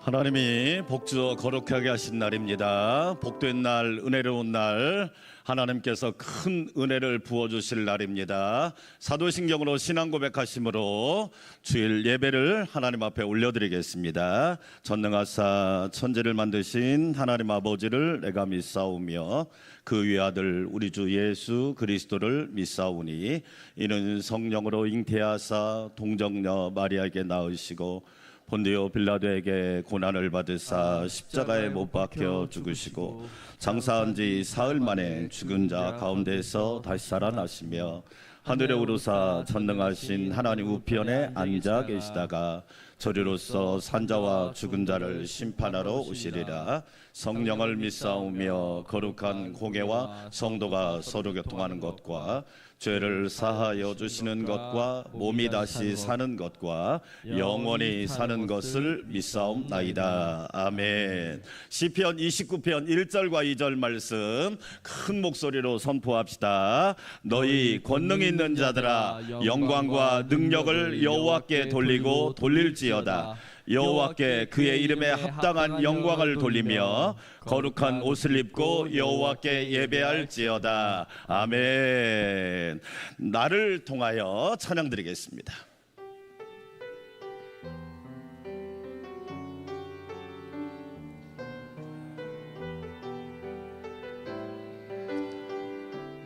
하나님이 복주어 거룩하게 하신 날입니다. 복된 날, 은혜로운 날, 하나님께서 큰 은혜를 부어주실 날입니다. 사도신경으로 신앙 고백하심으로 주일 예배를 하나님 앞에 올려드리겠습니다. 전능하사 천지를 만드신 하나님 아버지를 내가 믿사오며 그 위아들 우리 주 예수 그리스도를 믿사오니 이는 성령으로 잉태하사 동정녀 마리아에게 낳으시고 본디오 빌라도에게 고난을 받으사 십자가에 못 박혀 죽으시고 장사한 지 사흘 만에 죽은 자 가운데서 다시 살아나시며 하늘에 오르사 전능하신 하나님 우편에 앉아 계시다가 저리로서 산자와 죽은 자를 심판하러 오시리라. 성령을 믿사오며 거룩한 공회와 성도가 서로 교통하는 것과 죄를 사하여 주시는 것과 몸이 다시 사는 것과 영원히 사는 것을 믿사옵나이다. 아멘. 시편 29편 1절과 2절 말씀 큰 목소리로 선포합시다. 너희 권능 있는 자들아 영광과 능력을 여호와께 돌리고 돌릴지어다. 여호와께 그의 이름에 합당한 영광을 돌리며 거룩한 옷을 입고 여호와께 예배할지어다. 아멘. 나를 통하여 찬양드리겠습니다.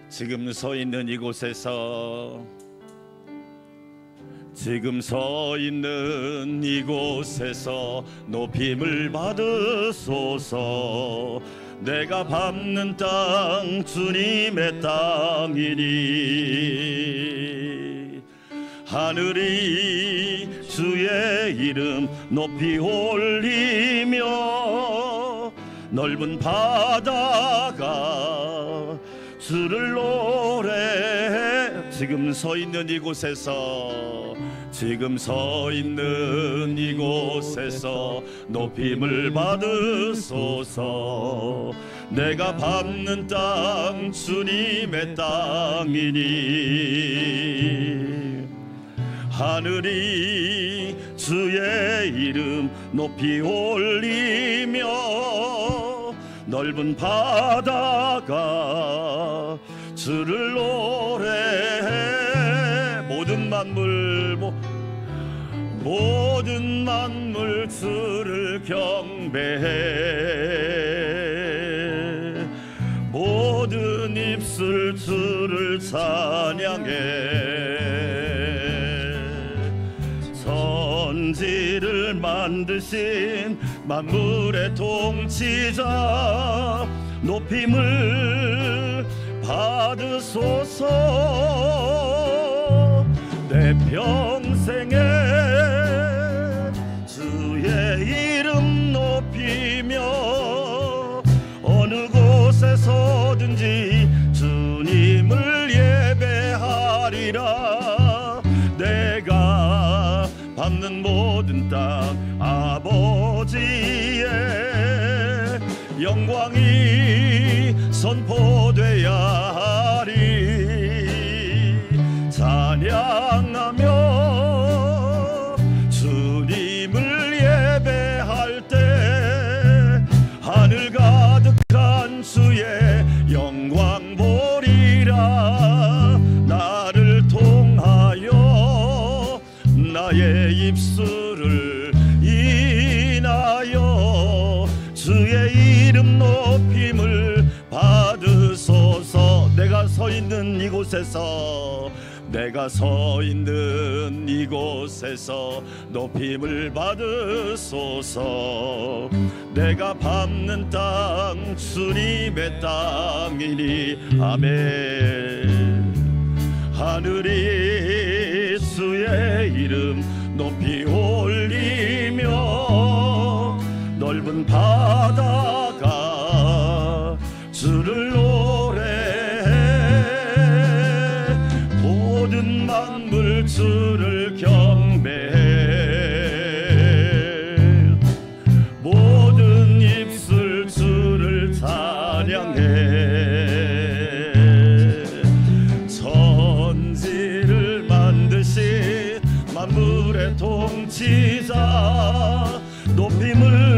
지금 서 있는 이곳에서 높임을 받으소서. 내가 밟는 땅 주님의 땅이니 하늘이 주의 이름 높이 올리며 넓은 바다가 주를 노래해. 지금 서 있는 이곳에서 높임을 받으소서. 내가 밟는 땅 주님의 땅이니 하늘이 주의 이름 높이 올리며 넓은 바다가 주를 노래해. 모든 만물 주를 경배해. 모든 입술 주를 찬양해. 천지를 만드신 만물의 통치자 높임을 받으소서. 내 평생에 주의 이름 높이며 어느 곳에서든지 주님을 예배하리라. 내가 밟는 모든 땅 아버지의 영광이 선포되어야 하리. 찬양하며 주님을 예배할 때 하늘 가득한 주의 영광 보리라. 나를 통하여 나의 입술을 인하여 주의 이름 높임을 받으소서. 내가 서 있는 이곳에서 높임을 받으소서. 내가 밟는 땅 주님의 땅이니 아멘. 하늘이 주의 이름 높이 올리며 넓은 바다가 주를 모든 만물 주를 경배해. 모든 입술 주를 찬양해. 천지를 만드신 만물의 통치자 높임을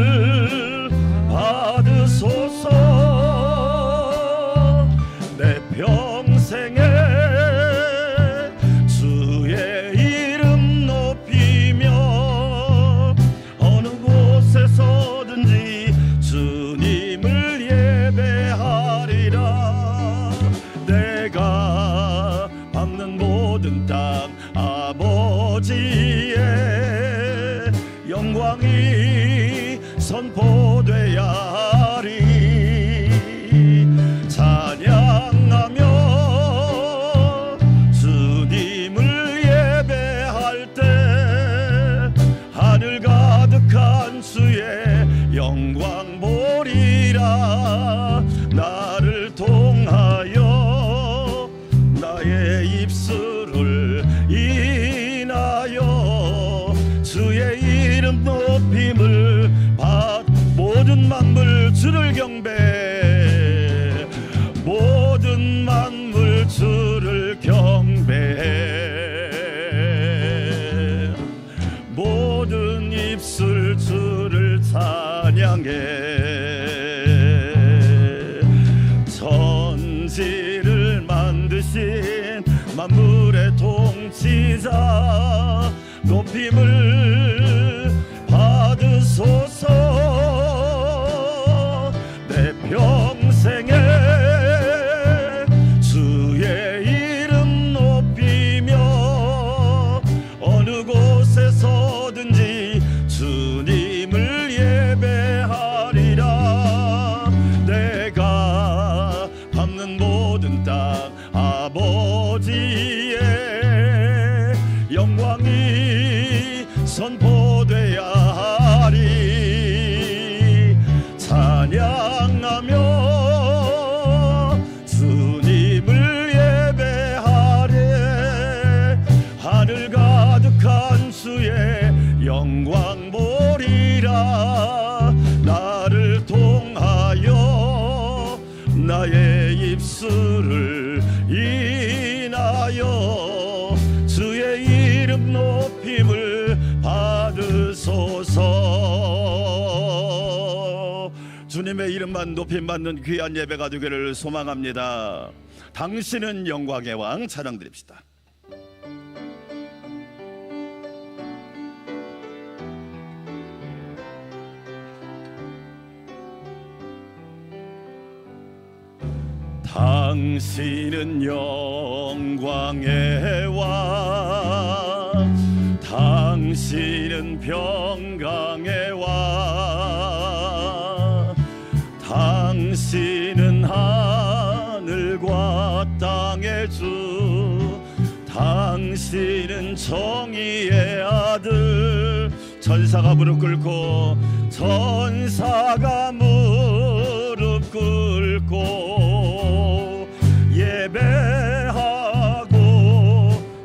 평생에 주의 이름 높이며 어느 곳에서든지 주님을 예배하리라. 내가 밟는 모든 땅 아버지의 영광이 선포되야 하리. 찬양하며 주님을 예배할 때 하늘 가득한 주의 영광 보리라. 나를 통하여 나의 입술을 인하여 주의 이름 높임을 받. 모든 만물 주를 경배. 모든 만물 주를 경배해. 모든 입술 주를 찬양해. 천지를 만드신 만물의 통치자 높임을 받으소서. 내 평생에 주의 이름 높이며 어느 곳에서든지 주님을 예배하리라. 내가 밟는 모든 땅 아버지의 영광이 선포되야 하리. 찬양하며 주님을 예배하리. 하늘 가득한 주의 영광 보리라. 나를 통하여 나의 입술을 인하여 주의 이름 높임을 받으소서. 주님의 이름만 높임받는 귀한 예배가 되기를 소망합니다. 당신은 영광의 왕 찬양드립시다. 당신은 영광의 왕, 당신은 평강의 왕, 당신은 하늘과 땅의 주, 당신은 정의의 아들. 천사가 무릎 꿇고, 천사가 무릎 꿇고 예배하고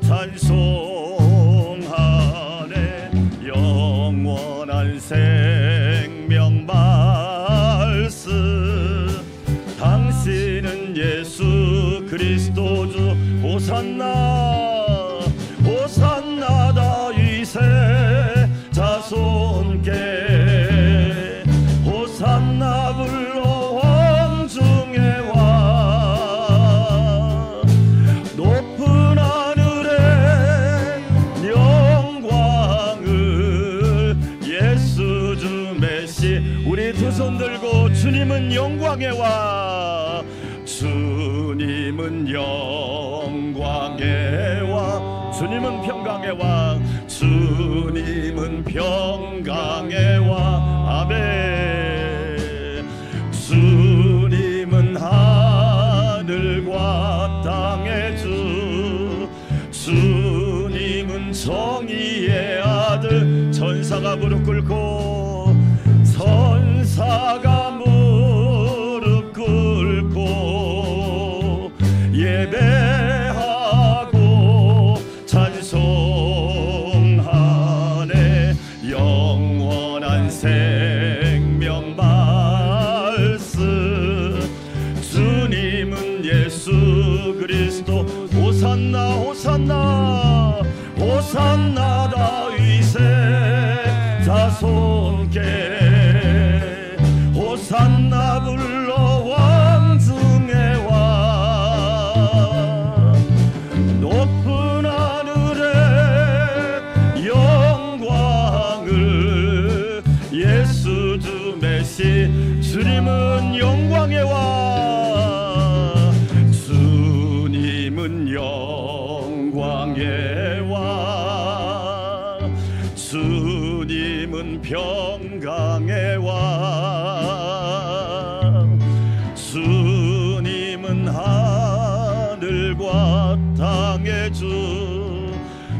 찬송하네. 영원한 생명 말씀, 당신은 예수 그리스도 주. 호산나 호산나 다윗의 자손께, 호산나 불러 왕중의 왕. 높은 하늘의 영광을 예수 주 메시. 우리 두 손 들고 주님은 영광의 왕, 주님은 영광의 왕, 주님은 평강의 왕, 주님은 평강의 왕. 아멘. 주님은 하늘과 땅의 주, 주님은 정의의 아들. 천사가 무릎 꿇고, 천사가 무릎 꿇고 예배하고 찬송하네. 영원한 생명 말씀, 주님은 예수 그리스도. 호산나 호산나 호산나 다윗의 자손께, 호산나 불러 왕중의 왕. 평강의 왕 주님은 영광의 왕 주님은 평강의 왕 주님은 하늘과 땅의 주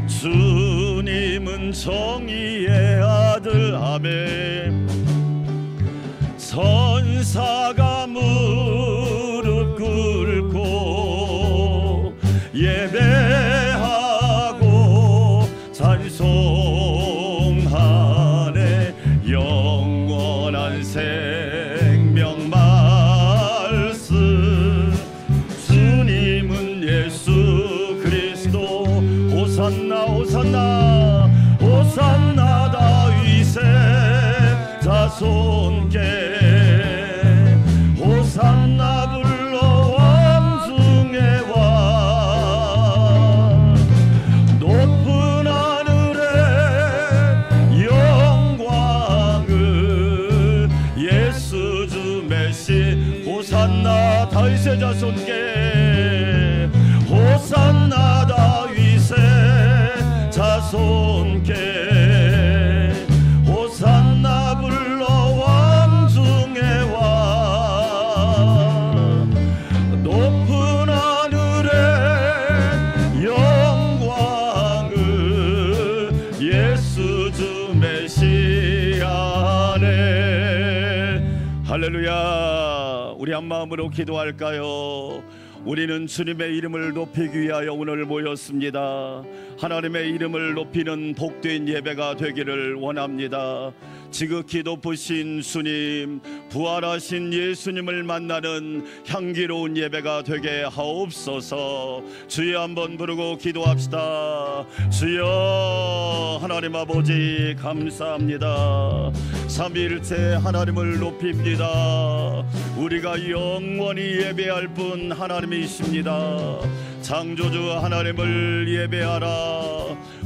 주님은 정의의 아들 아멘 선사가 무릎 꿇고 예배하고 찬송하네 영원한 생명 말씀 주님은 예수 그리스도 호산나 호산나 호산나 다윗의 자손께 호산나 불러 왕중의 왕 높은 하늘에 영광을 예수 주 메시 호산나 다윗의 자손께 호산나 다윗의 자손께 호산나 불러 왕중의 왕 높은 하늘에 영광을 예수 주 메시아네 할렐루야. 우리 한 마음으로 기도할까요? 우리는 주님의 이름을 높이기 위하여 오늘 모였습니다. 하나님의 이름을 높이는 복된 예배가 되기를 원합니다. 지극히 높으신 주님, 부활하신 예수님을 만나는 향기로운 예배가 되게 하옵소서. 주여 한번 부르고 기도합시다. 주여 하나님 아버지 감사합니다. 삼위일체 하나님을 높입니다. 우리가 영원히 예배할 분 하나님이십니다. 창조주 하나님을 예배하라.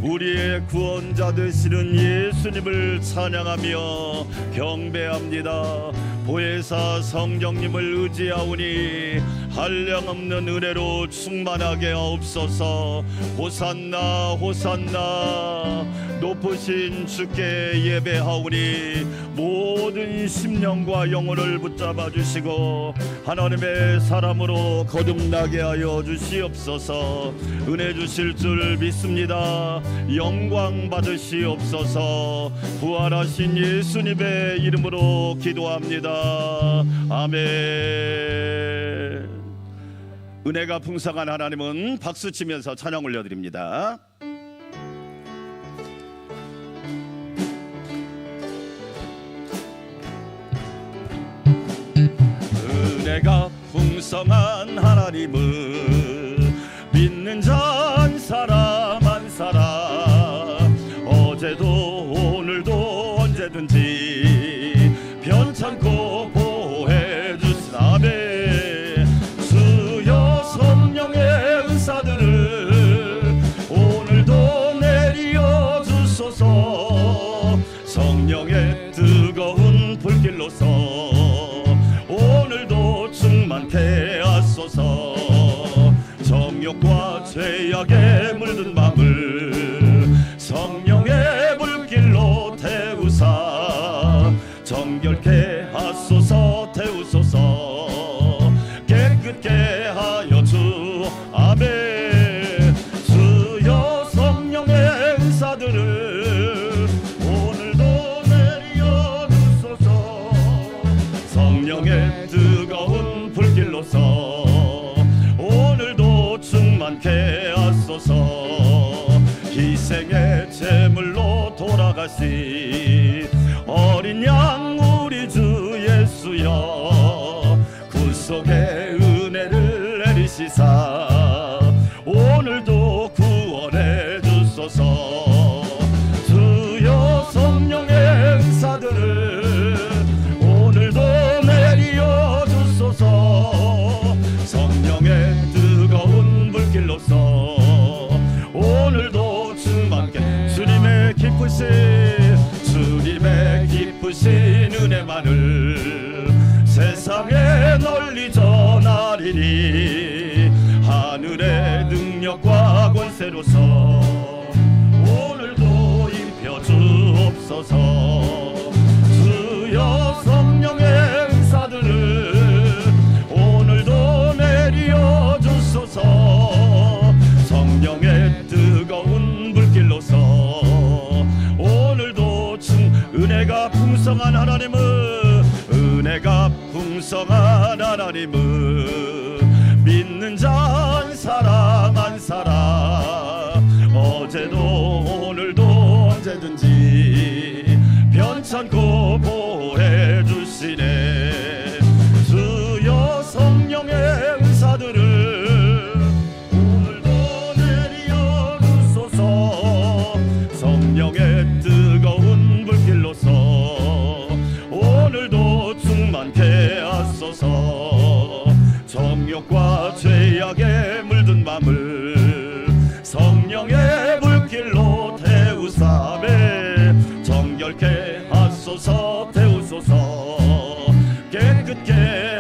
우리의 구원자 되시는 예수님을 찬양하며 경배합니다. 보혜사 성령님을 의지하오니 한량없는 은혜로 충만하게 하옵소서. 호산나 호산나 높으신 주께 예배하오니 모든 심령과 영혼을 붙잡아 주시고 하나님의 사람으로 거듭나게 하여 주시옵소서. 은혜 주실 줄 믿습니다. 영광 받으시옵소서. 부활하신 예수님의 이름으로 기도합니다. 아멘. 은혜가 풍성한 하나님은 박수치면서 찬양 올려드립니다. 은혜가 풍성한 하나님은 믿는 자 한 사람 한 사람 어제도 오늘도 언제든지 변찮고 보호해 주시나매. 주여 성령의 은사들을 오늘도 내려 주소서. 성령의 뜨거운 불길로서 오늘도 충만케 하소서. 정욕과 죄악에 물든 마음을 성령의 불길로 태우사 정결케 하소서. 태우소서. 깨끗게 하여 주 아멘. 주여 성령의 은사들을 오늘도 내려 주소서. 성령의 뜨거운 불길로서 충만케 하소서. 희생의 제물로 돌아가신 어린 양 우리 주 예수여 구속의 은혜를 내리시사 오늘도 구원해 주소서. 주여 성령의 은사들을 오늘도 내려 주소서. 성령의 뜨거운 불길로서 오늘도 충만케 주님의 기쁘신 은혜만을 세상에 널리 널리 전하리니 하늘의 능력과 권세로서 오늘도 입혀주옵소서. 주여 성령의 은사들을 오늘도 내려 주소서. 성령의 뜨거운 불길로서 오늘도 은혜가 풍성한 하나님을 믿는 자 한 사람 한 사람 어제도 오늘도 언제든지 편찮고 보호해 주시네. 주여 성령의 은사들을 오늘도 내려 주소서. 성령의 뜨거운 불길로서 오늘도 충만케 하소서. 정욕과 죄악에 물든 맘을 성령의 불길로 태우사매 정결케 하소서. 태우소서. 깨끗게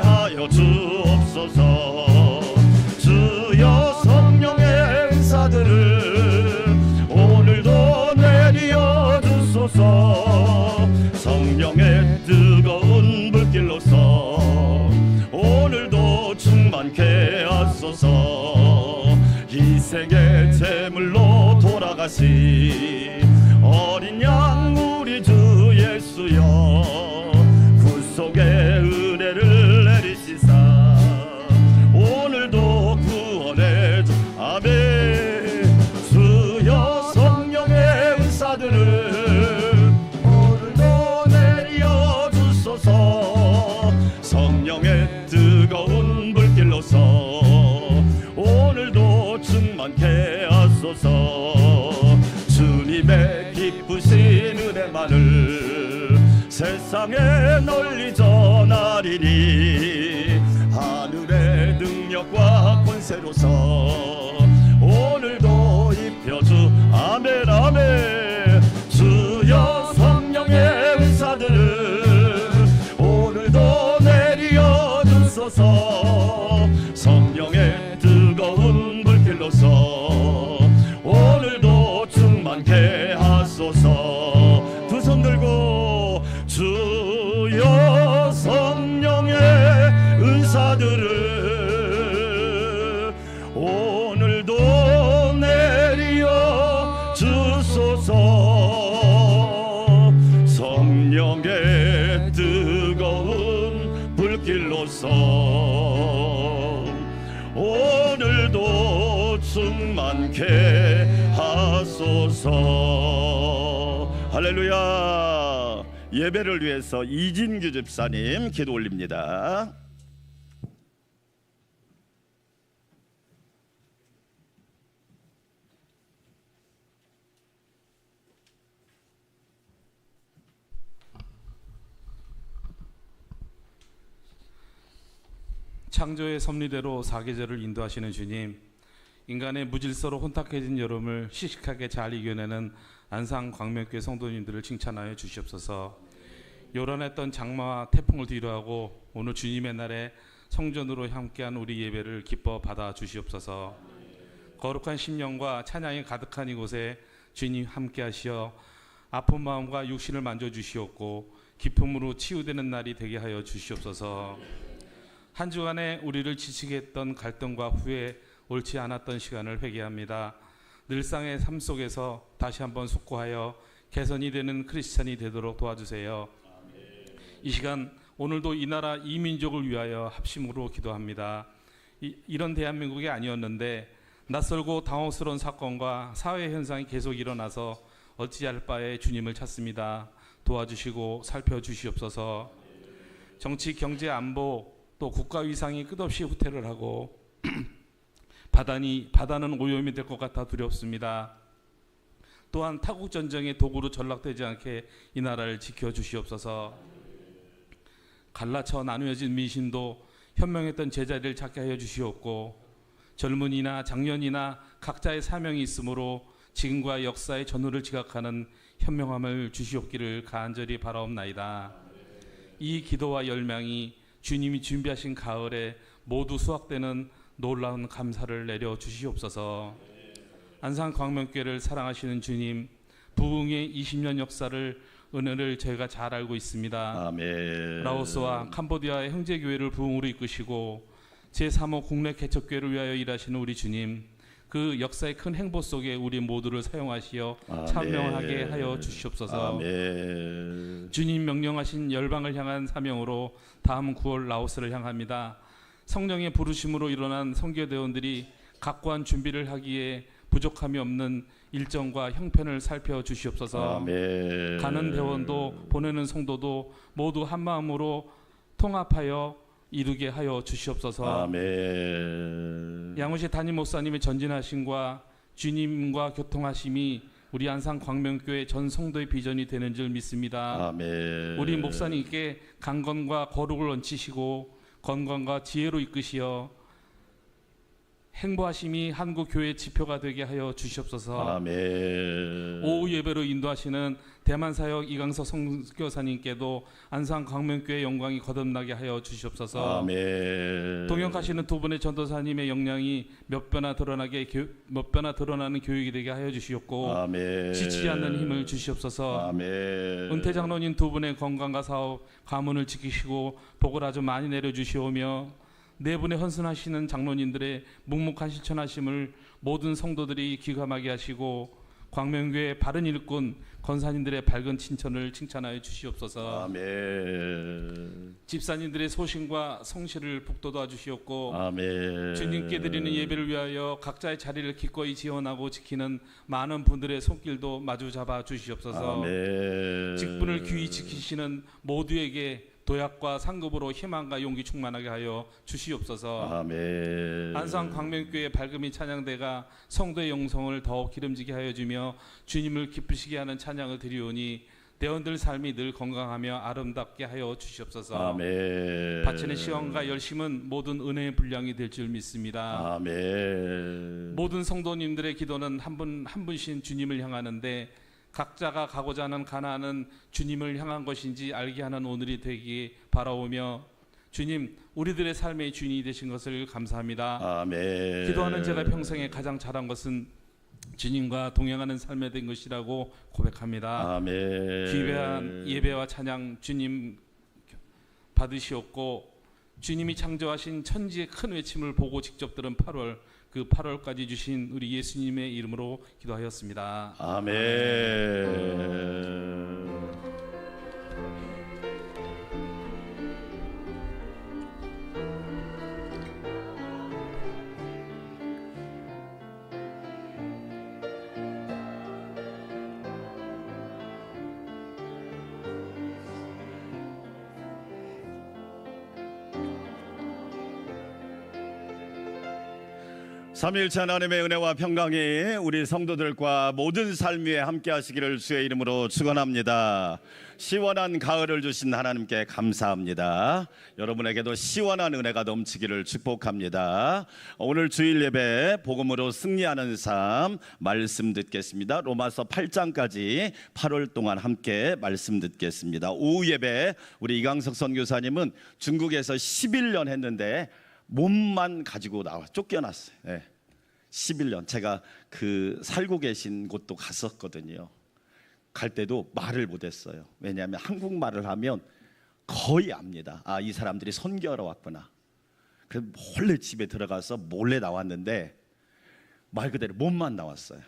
하여 주옵소서. 주여 성령의 은사들을 오늘도 내려 주소서. 성령의 뜨거운 불길로서 오늘도 충만케 하소서. 희생의 제물로 돌아가신 어린 양 우리 주 예수여 구속의 은혜를 내리시사 오늘도 구원해 주. 아멘. 주여 성령의 은사들을 오늘도 내려 주소서. 성령의 뜨거운 불길로서 오늘도 충만케 하소서. 주님의 기쁘신 은혜만을 세상에 널리 전하리니 하늘의 능력과 권세로서 오늘도 입혀주. 아멘 아멘. 주여 성령의 은사들을 오늘도 내려 주소서. 성령의 뜨거운 불길로서 오늘도 충만케 하소서. 두 손 들고 주여 성령의 은사들을 오늘도 내려 주소서. 성령의 뜨거운 불길로서 오늘도 충만케 하소서. 할렐루야. 예배를 위해서 이진규 집사님 기도 올립니다. 창조의 섭리대로 사계절을 인도하시는 주님, 인간의 무질서로 혼탁해진 여름을 씩씩하게 잘 이겨내는 안산 광명교회 성도님들을 칭찬하여 주시옵소서. 요란했던 장마와 태풍을 뒤로하고 오늘 주님의 날에 성전으로 함께한 우리 예배를 기뻐 받아 주시옵소서. 거룩한 심령과 찬양이 가득한 이곳에 주님 함께하시어 아픈 마음과 육신을 만져주시옵고 기쁨으로 치유되는 날이 되게 하여 주시옵소서. 한 주간에 우리를 지치게 했던 갈등과 후회, 옳지 않았던 시간을 회개합니다. 늘상의 삶 속에서 다시 한번 숙고하여 개선이 되는 크리스찬이 되도록 도와주세요. 이 시간 오늘도 이 나라 이 민족을 위하여 합심으로 기도합니다. 이런 대한민국이 아니었는데 낯설고 당혹스러운 사건과 사회 현상이 계속 일어나서 어찌할 바에 주님을 찾습니다. 도와주시고 살펴주시옵소서. 정치, 경제, 안보 또 국가 위상이 끝없이 후퇴를 하고 바다는 오염이 될 것 같아 두렵습니다. 또한 타국 전쟁의 도구로 전락되지 않게 이 나라를 지켜주시옵소서. 갈라쳐 나누어진 민심도 현명했던 제자리를 찾게 하여 주시옵고 젊은이나 장년이나 각자의 사명이 있으므로 지금과 역사의 전후를 지각하는 현명함을 주시옵기를 간절히 바라옵나이다. 이 기도와 열망이 주님이 준비하신 가을에 모두 수확되는 놀라운 감사를 내려 주시옵소서. 안산 광명교회를 사랑하시는 주님, 부흥의 20년 역사를 은혜를 저희가 잘 알고 있습니다. 아멘. 라오스와 캄보디아의 형제교회를 부흥으로 이끄시고 제3호 국내 개척교회를 위하여 일하시는 우리 주님, 그 역사의 큰 행보 속에 우리 모두를 사용하시어 참여하게 하여 주시옵소서. 아멘. 주님 명령하신 열방을 향한 사명으로 다음 9월 라오스를 향합니다. 성령의 부르심으로 일어난 선교대원들이 각고한 준비를 하기에 부족함이 없는 일정과 형편을 살펴 주시옵소서. 아멘. 가는 대원도 보내는 성도도 모두 한 마음으로 통합하여 이루게 하여 주시옵소서. 아멘. 양우시 담임 목사님의 전진하심과 주님과 교통하심이 우리 안산 광명교회 전 성도의 비전이 되는 줄 믿습니다. 아멘. 우리 목사님께 강건과 거룩을 얹히시고 건강과 지혜로 이끄시어 행보하심이 한국 교회의 지표가 되게 하여 주시옵소서. 아멘. 오후 예배로 인도하시는 대만 사역 이강서 선교사님께도 안산 광명교회 영광이 거듭나게 하여 주시옵소서. 아멘. 동역하시는 두 분의 전도사님의 역량이 몇 배나 드러나는 교육이 되게 하여 주시옵고 아멘. 지치지 않는 힘을 주시옵소서. 아멘. 은퇴 장로님 두 분의 건강과 사업 가문을 지키시고 복을 아주 많이 내려 주시오며 네 분의 헌신하시는 장로님들의 묵묵한 실천하심을 모든 성도들이 기감하게 하시고 광명교회 바른 일꾼 권사님들의 밝은 칭찬을 칭찬하여 주시옵소서. 아멘. 집사님들의 소신과 성실을 북돋아 주시옵고 아멘. 주님께 드리는 예배를 위하여 각자의 자리를 기꺼이 지원하고 지키는 많은 분들의 손길도 마주 잡아 주시옵소서. 아멘. 직분을 귀히 지키시는 모두에게 도약과 상급으로 희망과 용기 충만하게 하여 주시옵소서. 아멘. 안산 광명교회 밝음이 찬양대가 성도의 영성을 더욱 기름지게 하여 주며 주님을 기쁘시게 하는 찬양을 드리오니 대원들 삶이 늘 건강하며 아름답게 하여 주시옵소서. 아멘. 바치는 시원과 열심은 모든 은혜의 분량이 될 줄 믿습니다. 아멘. 모든 성도님들의 기도는 한 분 한 분씩 주님을 향하는데 각자가 가고자 하는 가나안은 주님을 향한 것인지 알게 하는 오늘이 되기 바라오며 주님 우리들의 삶의 주인이 되신 것을 감사합니다. 아멘. 기도하는 제가 평생에 가장 잘한 것은 주님과 동행하는 삶에 된 것이라고 고백합니다. 아멘. 귀한 예배와 찬양 주님 받으시옵고 주님이 창조하신 천지의 큰 외침을 보고 직접 들은 8월 그 8월까지 주신 우리 예수님의 이름으로 기도하였습니다. 아멘. 삼위일체 하나님의 은혜와 평강이 우리 성도들과 모든 삶 위에 함께 하시기를 주의 이름으로 축원합니다. 시원한 가을을 주신 하나님께 감사합니다. 여러분에게도 시원한 은혜가 넘치기를 축복합니다. 오늘 주일 예배 복음으로 승리하는 삶 말씀 듣겠습니다. 로마서 8장까지 8월 동안 함께 말씀 듣겠습니다. 오후 예배 우리 이강석 선교사님은 중국에서 11년 했는데 몸만 가지고 쫓겨났어요. 네. 11년 제가 그 살고 계신 곳도 갔었거든요. 갈 때도 말을 못했어요. 왜냐하면 한국말을 하면 거의 압니다. 아, 이 사람들이 선교하러 왔구나. 그래서 몰래 집에 들어가서 몰래 나왔는데 말 그대로 몸만 나왔어요.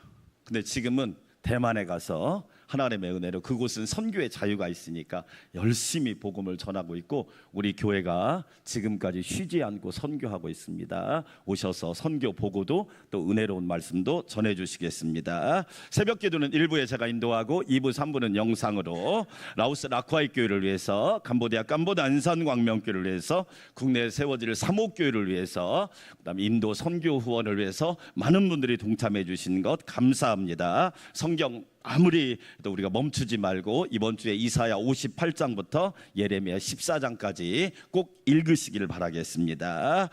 근데 지금은 대만에 가서 하나님의 은혜로 그곳은 선교의 자유가 있으니까 열심히 복음을 전하고 있고 우리 교회가 지금까지 쉬지 않고 선교하고 있습니다. 오셔서 선교 보고도 또 은혜로운 말씀도 전해주시겠습니다. 새벽 기도는 1부에 제가 인도하고 2부 3부는 영상으로 라오스 라크와이 교회를 위해서 캄보디아 안산 광명교회를 위해서 국내에 세워질 사목교회를 위해서 그다음에 인도 선교 후원을 위해서 많은 분들이 동참해 주신 것 감사합니다. 성경 아무리 또 우리가 멈추지 말고 이번 주에 이사야 58장부터 예레미야 14장까지 꼭 읽으시기를 바라겠습니다.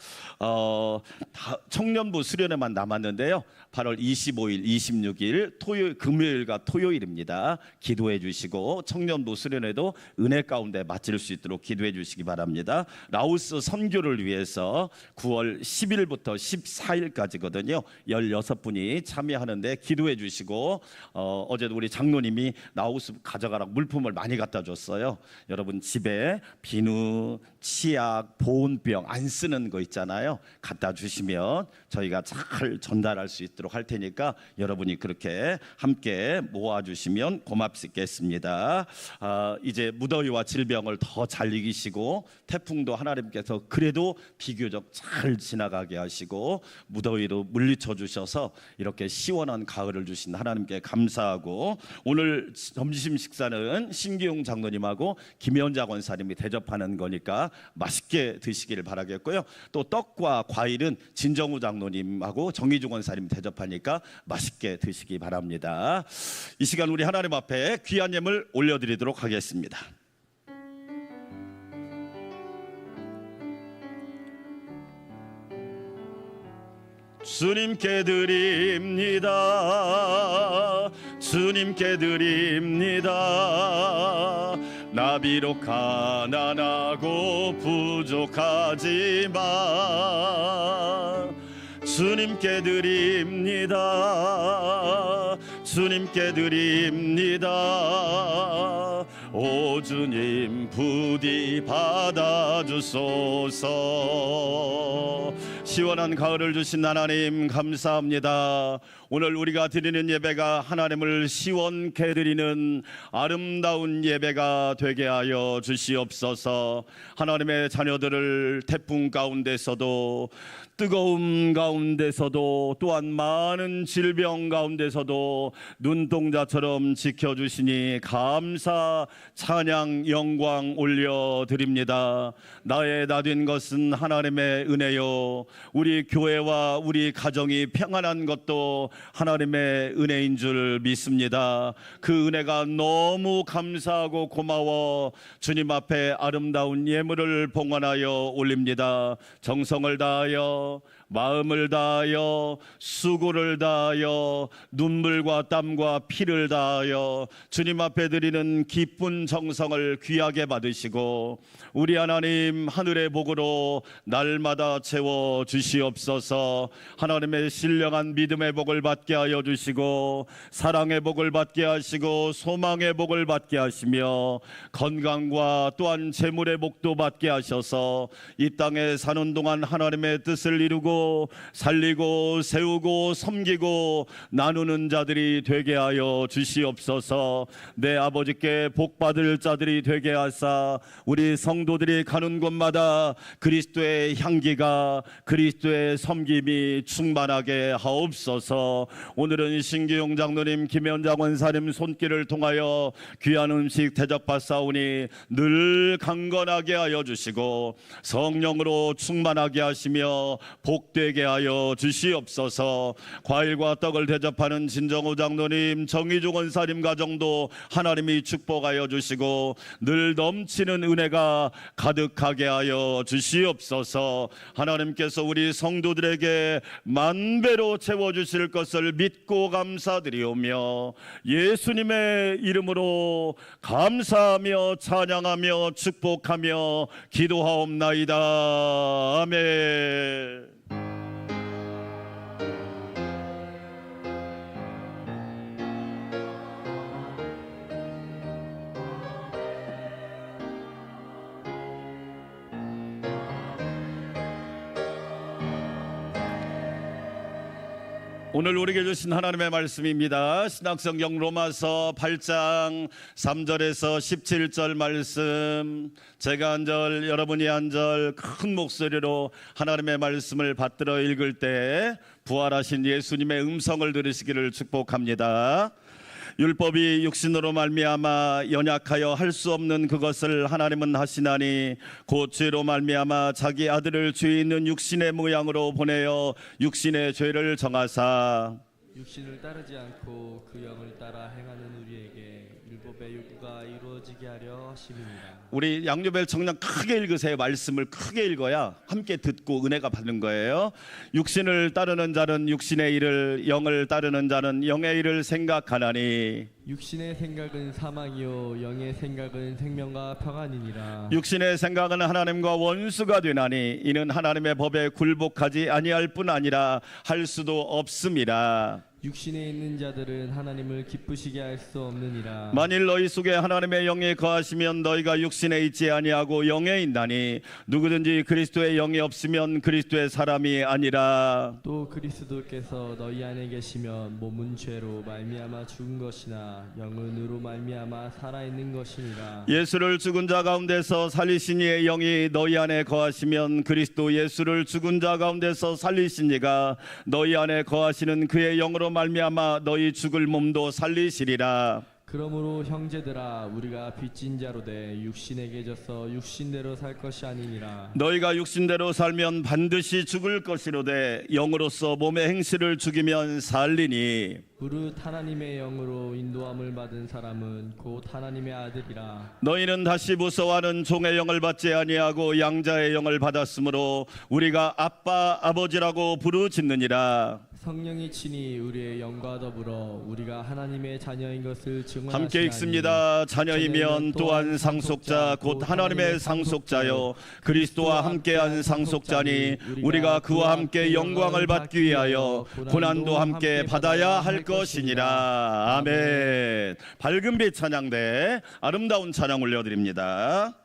청년부 수련회만 남았는데요. 8월 25일, 26일 토요일, 금요일과 토요일입니다. 기도해 주시고 청년부 수련회도 은혜 가운데 마칠 수 있도록 기도해 주시기 바랍니다. 라오스 선교를 위해서 9월 10일부터 14일까지거든요. 16분이 참여하는데 기도해 주시고 어제도 우리 장로님이 라오스 가져가라고 물품을 많이 갖다 줬어요. 여러분 집에 비누, 치약, 보온병 안 쓰는 거 있잖아요. 갖다 주시면 저희가 잘 전달할 수 있도록 할 테니까 여러분이 그렇게 함께 모아주시면 고맙겠습니다. 이제 무더위와 질병을 더 잘 이기시고 태풍도 하나님께서 그래도 비교적 잘 지나가게 하시고 무더위로 물리쳐 주셔서 이렇게 시원한 가을을 주신 하나님께 감사하고, 오늘 점심 식사는 신기용 장로님하고 김현자 권사님이 대접하는 거니까 맛있게 드시기를 바라겠고요. 또 떡과 과일은 진정우 장로님하고 정희주 권사님 대접하니까 맛있게 드시기 바랍니다. 이 시간 우리 하나님 앞에 귀한 예물 올려드리도록 하겠습니다. 주님께 드립니다. 주님께 드립니다. 나 비록 가난하고 부족하지만 주님께 드립니다. 주님께 드립니다. 오 주님 부디 받아주소서. 시원한 가을을 주신 하나님 감사합니다. 오늘 우리가 드리는 예배가 하나님을 시원케 드리는 아름다운 예배가 되게 하여 주시옵소서. 하나님의 자녀들을 태풍 가운데서도 뜨거움 가운데서도 또한 많은 질병 가운데서도 눈동자처럼 지켜주시니 감사 찬양 영광 올려드립니다. 나의 나된 것은 하나님의 은혜요, 우리 교회와 우리 가정이 평안한 것도 하나님의 은혜인 줄 믿습니다. 그 은혜가 너무 감사하고 고마워 주님 앞에 아름다운 예물을 봉헌하여 올립니다. 정성을 다하여 마음을 다하여 수고를 다하여 눈물과 땀과 피를 다하여 주님 앞에 드리는 기쁜 정성을 귀하게 받으시고 우리 하나님 하늘의 복으로 날마다 채워 주시옵소서. 하나님의 신령한 믿음의 복을 받게 하여 주시고 사랑의 복을 받게 하시고 소망의 복을 받게 하시며 건강과 또한 재물의 복도 받게 하셔서 이 땅에 사는 동안 하나님의 뜻을 이루고 살리고 세우고 섬기고 나누는 자들이 되게 하여 주시옵소서. 내 아버지께 복받을 자들이 되게 하사 우리 성도들이 가는 곳마다 그리스도의 향기가 그리스도의 섬김이 충만하게 하옵소서. 오늘은 신기용 장로님 김현자 권사님 손길을 통하여 귀한 음식 대접받사오니 늘 강건하게 하여 주시고 성령으로 충만하게 하시며 복되게 하여 주시옵소서. 과일과 떡을 대접하는 진정호 장로님 정희주 권사님 가정도 하나님이 축복하여 주시고 늘 넘치는 은혜가 가득하게 하여 주시옵소서. 하나님께서 우리 성도들에게 만배로 채워주실 것을 믿고 감사드리오며 예수님의 이름으로 감사하며 찬양하며 축복하며 기도하옵나이다. 아멘. 오늘 우리에게 주신 하나님의 말씀입니다. 신약성경 로마서 8장 3절에서 17절 말씀, 제가 한 절 여러분이 한 절 큰 목소리로 하나님의 말씀을 받들어 읽을 때 부활하신 예수님의 음성을 들으시기를 축복합니다. 율법이 육신으로 말미암아 연약하여 할 수 없는 그것을 하나님은 하시나니 곧 죄로 말미암아 자기 아들을 죄 있는 육신의 모양으로 보내어 육신의 죄를 정하사 육신을 따르지 않고 그 영을 따라 행하는 우리에게 율법의 요구가 이루어지게 하려 하심입니다. 우리 양조벨 청년 크게 읽으세요. 말씀을 크게 읽어야 함께 듣고 은혜가 받는 거예요. 육신을 따르는 자는 육신의 일을, 영을 따르는 자는 영의 일을 생각하나니 육신의 생각은 사망이요 영의 생각은 생명과 평안이니라. 육신의 생각은 하나님과 원수가 되나니 이는 하나님의 법에 굴복하지 아니할 뿐 아니라 할 수도 없음이라. 육신에 있는 자들은 하나님을 기쁘시게 할 수 없느니라. 만일 너희 속에 하나님의 영이 거하시면 너희가 육신에 있지 아니하고 영에 있나니 누구든지 그리스도의 영이 없으면 그리스도의 사람이 아니라. 또 그리스도께서 너희 안에 계시면 몸은 죄로 말미암아 죽은 것이나 영은 의로 말미암아 살아있는 것이니라. 예수를 죽은 자 가운데서 살리신 이의 영이 너희 안에 거하시면 그리스도 예수를 죽은 자 가운데서 살리신 이가 너희 안에 거하시는 그의 영으로 말미암아 너희 죽을 몸도 살리시리라. 그러므로 형제들아 우리가 빚진 자로 돼 육신에게 져서 육신대로 살 것이 아니니라. 너희가 육신대로 살면 반드시 죽을 것이로되 영으로서 몸의 행실을 죽이면 살리니 무릇 하나님의 영으로 인도함을 받은 사람은 곧 하나님의 아들이라. 너희는 다시 무서워하는 종의 영을 받지 아니하고 양자의 영을 받았으므로 우리가 아빠 아버지라고 부르짖느니라. 성령이 친히 우리의 영과 더불어 우리가 하나님의 자녀인 것을 증언하시나니 함께 읽습니다. 자녀이면 또한 상속자 곧 하나님의 상속자요 그리스도와 함께한 상속자니 우리가 그와 함께 영광을 받기 위하여 고난도 함께 받아야 할 것이니라. 아멘. 밝은 빛 찬양대 아름다운 찬양 올려드립니다.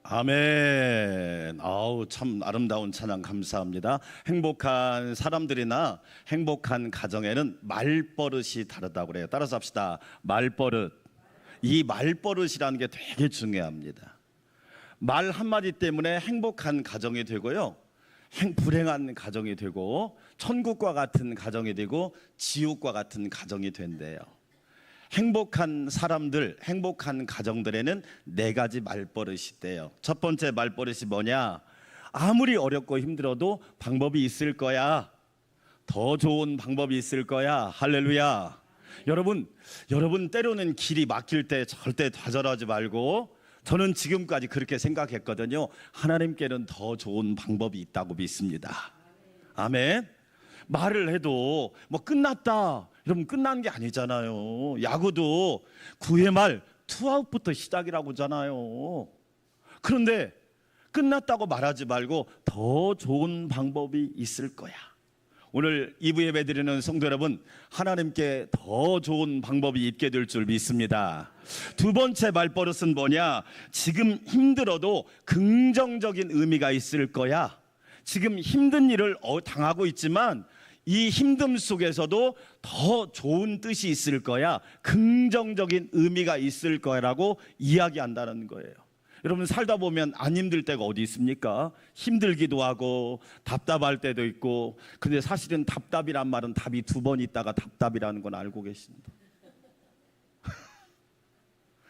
아멘. 아우, 참 아름다운 찬양 감사합니다. 행복한 사람들이나 행복한 가정에는 말버릇이 다르다고 그래요. 따라서 합시다. 말버릇. 이 말버릇이라는 게 되게 중요합니다. 말 한마디 때문에 행복한 가정이 되고요, 불행한 가정이 되고, 천국과 같은 가정이 되고 지옥과 같은 가정이 된대요. 행복한 사람들, 행복한 가정들에는 4가지 말버릇이 있대요. 첫 번째 말버릇이 뭐냐? 아무리 어렵고 힘들어도 방법이 있을 거야. 더 좋은 방법이 있을 거야. 할렐루야. 여러분 때로는 길이 막힐 때 절대 좌절하지 말고, 저는 지금까지 그렇게 생각했거든요. 하나님께는 더 좋은 방법이 있다고 믿습니다. 아멘. 말을 해도 뭐 끝났다 이러면 끝난 게 아니잖아요. 야구도 9회 말 투아웃부터 시작이라고 하잖아요. 그런데 끝났다고 말하지 말고 더 좋은 방법이 있을 거야. 오늘 2부 예배 드리는 성도 여러분, 하나님께 더 좋은 방법이 있게 될 줄 믿습니다. 두 번째 말버릇은 뭐냐? 지금 힘들어도 긍정적인 의미가 있을 거야. 지금 힘든 일을 당하고 있지만 이 힘듦 속에서도 더 좋은 뜻이 있을 거야. 긍정적인 의미가 있을 거라고 이야기한다는 거예요. 여러분, 살다 보면 안 힘들 때가 어디 있습니까? 힘들기도 하고 답답할 때도 있고. 근데 사실은 답답이란 말은 답이 2번 있다가 답답이라는 건 알고 계십니다.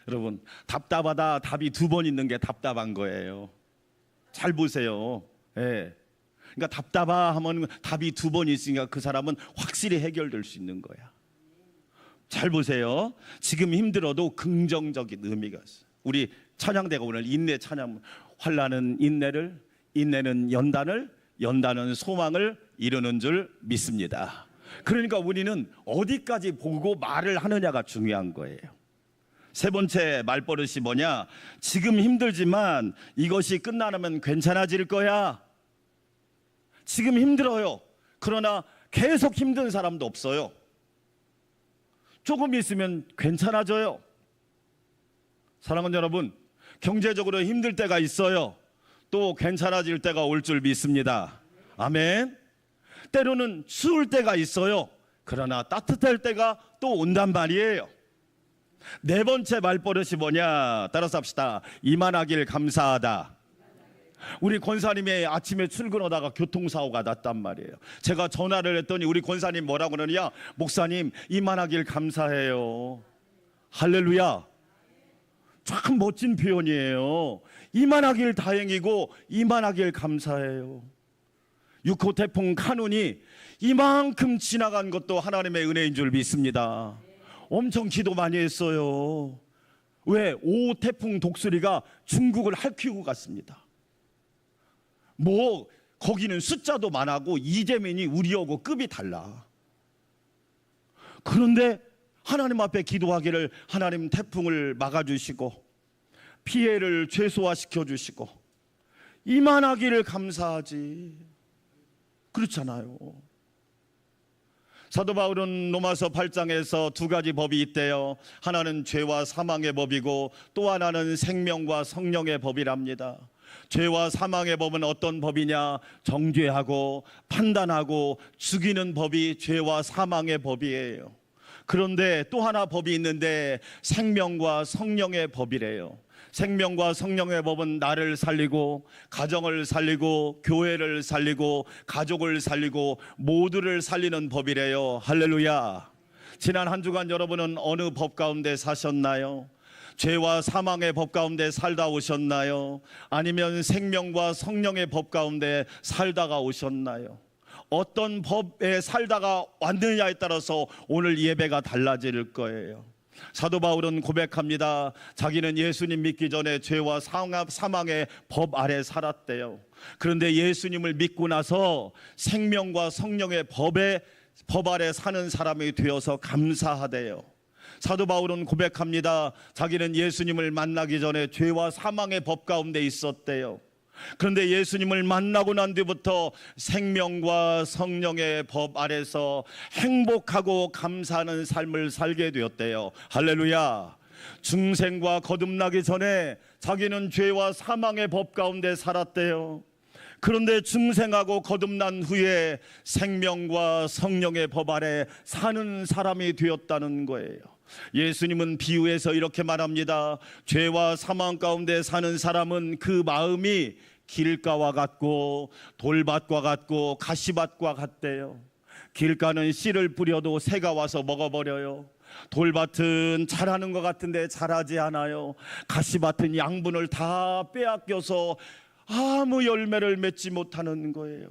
여러분, 답답하다 답이 2번 있는 게 답답한 거예요. 잘 보세요. 예. 그러니까 답답하면 답이 2번 있으니까 그 사람은 확실히 해결될 수 있는 거야. 잘 보세요. 지금 힘들어도 긍정적인 의미가 있어요. 우리 찬양대가 오늘 인내 찬양, 환난은 인내를, 인내는 연단을, 연단은 소망을 이루는 줄 믿습니다. 그러니까 우리는 어디까지 보고 말을 하느냐가 중요한 거예요. 세 번째 말버릇이 뭐냐? 지금 힘들지만 이것이 끝나면 괜찮아질 거야. 지금 힘들어요. 그러나 계속 힘든 사람도 없어요. 조금 있으면 괜찮아져요. 사랑하는 여러분, 경제적으로 힘들 때가 있어요. 또 괜찮아질 때가 올 줄 믿습니다. 아멘. 때로는 추울 때가 있어요. 그러나 따뜻할 때가 또 온단 말이에요. 네 번째 말버릇이 뭐냐? 따라서 합시다. 이만하길 감사하다. 우리 권사님이 아침에 출근하다가 교통사고가 났단 말이에요. 제가 전화를 했더니 우리 권사님 뭐라고 그러냐? 목사님, 이만하길 감사해요. 할렐루야. 참 멋진 표현이에요. 이만하길 다행이고 이만하길 감사해요. 6호 태풍 카눈이 이만큼 지나간 것도 하나님의 은혜인 줄 믿습니다. 엄청 기도 많이 했어요. 왜? 5호 태풍 독수리가 중국을 핥히고 갔습니다. 뭐 거기는 숫자도 많았고 이재민이 우리하고 급이 달라. 그런데 하나님 앞에 기도하기를 하나님 태풍을 막아주시고 피해를 최소화시켜 주시고 이만하기를 감사하지. 그렇잖아요. 사도 바울은 로마서 8장에서 2가지 법이 있대요. 하나는 죄와 사망의 법이고 또 하나는 생명과 성령의 법이랍니다. 죄와 사망의 법은 어떤 법이냐? 정죄하고 판단하고 죽이는 법이 죄와 사망의 법이에요. 그런데 또 하나 법이 있는데 생명과 성령의 법이래요. 생명과 성령의 법은 나를 살리고 가정을 살리고 교회를 살리고 가족을 살리고 모두를 살리는 법이래요. 할렐루야. 지난 한 주간 여러분은 어느 법 가운데 사셨나요? 죄와 사망의 법 가운데 살다 오셨나요? 아니면 생명과 성령의 법 가운데 살다가 오셨나요? 어떤 법에 살다가 왔느냐에 따라서 오늘 예배가 달라질 거예요. 사도 바울은 고백합니다. 자기는 예수님 믿기 전에 죄와 사망의 법 아래 살았대요. 그런데 예수님을 믿고 나서 생명과 성령의 법 아래 사는 사람이 되어서 감사하대요. 사도 바울은 고백합니다. 자기는 예수님을 만나기 전에 죄와 사망의 법 가운데 있었대요. 그런데 예수님을 만나고 난 뒤부터 생명과 성령의 법 아래서 행복하고 감사하는 삶을 살게 되었대요. 할렐루야. 중생과 거듭나기 전에 자기는 죄와 사망의 법 가운데 살았대요. 그런데 중생하고 거듭난 후에 생명과 성령의 법 아래 사는 사람이 되었다는 거예요. 예수님은 비유해서 이렇게 말합니다. 죄와 사망 가운데 사는 사람은 그 마음이 길가와 같고 돌밭과 같고 가시밭과 같대요. 길가는 씨를 뿌려도 새가 와서 먹어버려요. 돌밭은 자라는 것 같은데 자라지 않아요. 가시밭은 양분을 다 빼앗겨서 아무 열매를 맺지 못하는 거예요.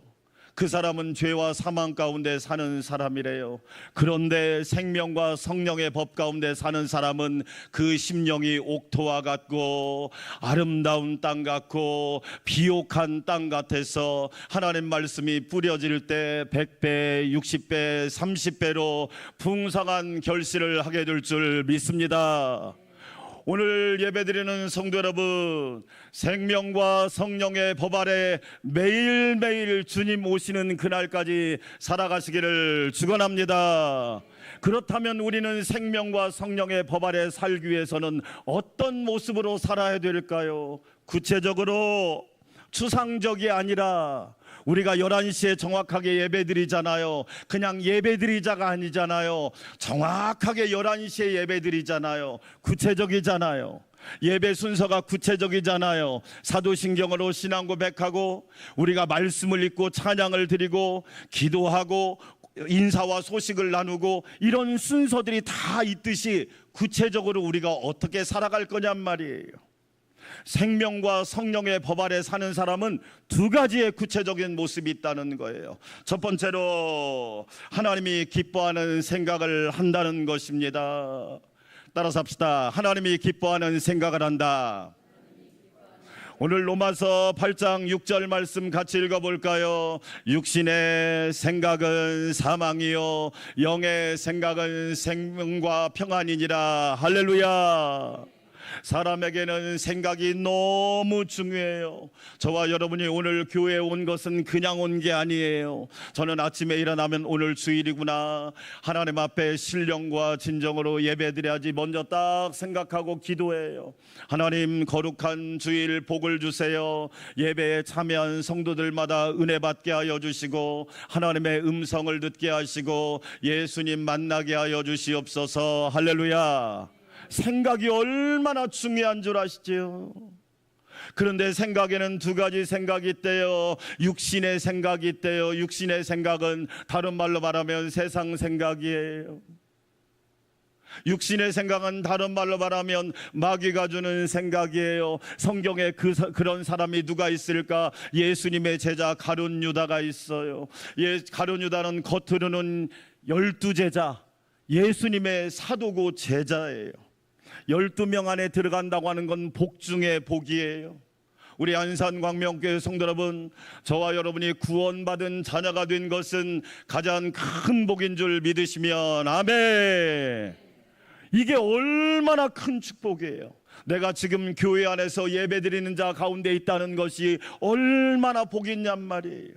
그 사람은 죄와 사망 가운데 사는 사람이래요. 그런데 생명과 성령의 법 가운데 사는 사람은 그 심령이 옥토와 같고 아름다운 땅 같고 비옥한 땅 같아서 하나님 말씀이 뿌려질 때 100배, 60배, 30배로 풍성한 결실을 하게 될 줄 믿습니다. 오늘 예배드리는 성도 여러분, 생명과 성령의 법 아래 매일매일 주님 오시는 그날까지 살아가시기를 축원합니다. 그렇다면 우리는 생명과 성령의 법 아래 살기 위해서는 어떤 모습으로 살아야 될까요? 구체적으로 추상적이 아니라 우리가 11시에 정확하게 예배드리잖아요. 그냥 예배드리자가 아니잖아요. 정확하게 11시에 예배드리잖아요. 구체적이잖아요. 예배 순서가 구체적이잖아요. 사도신경으로 신앙 고백하고 우리가 말씀을 읽고 찬양을 드리고 기도하고 인사와 소식을 나누고 이런 순서들이 다 있듯이 구체적으로 우리가 어떻게 살아갈 거냔 말이에요. 생명과 성령의 법 아래 사는 사람은 두 가지의 구체적인 모습이 있다는 거예요. 첫 번째로 하나님이 기뻐하는 생각을 한다는 것입니다. 따라서 합시다. 하나님이 기뻐하는 생각을 한다. 오늘 로마서 8장 6절 말씀 같이 읽어볼까요? 육신의 생각은 사망이요 영의 생각은 생명과 평안이니라. 할렐루야. 사람에게는 생각이 너무 중요해요. 저와 여러분이 오늘 교회에 온 것은 그냥 온 게 아니에요. 저는 아침에 일어나면 오늘 주일이구나, 하나님 앞에 신령과 진정으로 예배드려야지 먼저 딱 생각하고 기도해요. 하나님, 거룩한 주일 복을 주세요. 예배에 참여한 성도들마다 은혜 받게 하여 주시고 하나님의 음성을 듣게 하시고 예수님 만나게 하여 주시옵소서. 할렐루야. 생각이 얼마나 중요한 줄 아시지요? 그런데 생각에는 두 가지 생각이 있대요. 육신의 생각이 있대요. 육신의 생각은 다른 말로 말하면 세상 생각이에요. 육신의 생각은 다른 말로 말하면 마귀가 주는 생각이에요. 성경에 그런 사람이 누가 있을까? 예수님의 제자 가룟 유다가 있어요. 가룟 유다는 겉으로는 12제자, 예수님의 사도고 제자예요. 12명 안에 들어간다고 하는 건 복 중에 복이에요. 우리 안산광명교회 성도 여러분, 저와 여러분이 구원받은 자녀가 된 것은 가장 큰 복인 줄 믿으시면 아멘. 이게 얼마나 큰 축복이에요. 내가 지금 교회 안에서 예배드리는 자 가운데 있다는 것이 얼마나 복이냔 말이에요.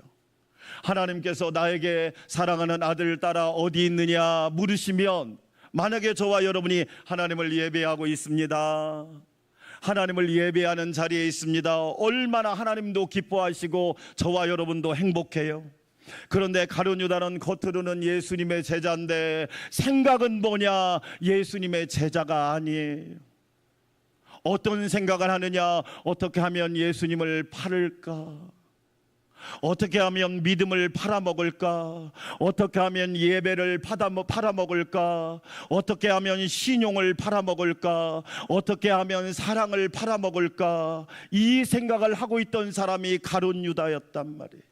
하나님께서 나에게 사랑하는 아들 딸아 어디 있느냐 물으시면, 만약에 저와 여러분이 하나님을 예배하고 있습니다, 하나님을 예배하는 자리에 있습니다, 얼마나 하나님도 기뻐하시고 저와 여러분도 행복해요. 그런데 가룟 유다는 겉으로는 예수님의 제자인데 생각은 뭐냐? 예수님의 제자가 아니에요. 어떤 생각을 하느냐? 어떻게 하면 예수님을 팔을까? 어떻게 하면 믿음을 팔아먹을까? 어떻게 하면 예배를 팔아먹을까? 어떻게 하면 신용을 팔아먹을까? 어떻게 하면 사랑을 팔아먹을까? 이 생각을 하고 있던 사람이 가룟 유다였단 말이에요.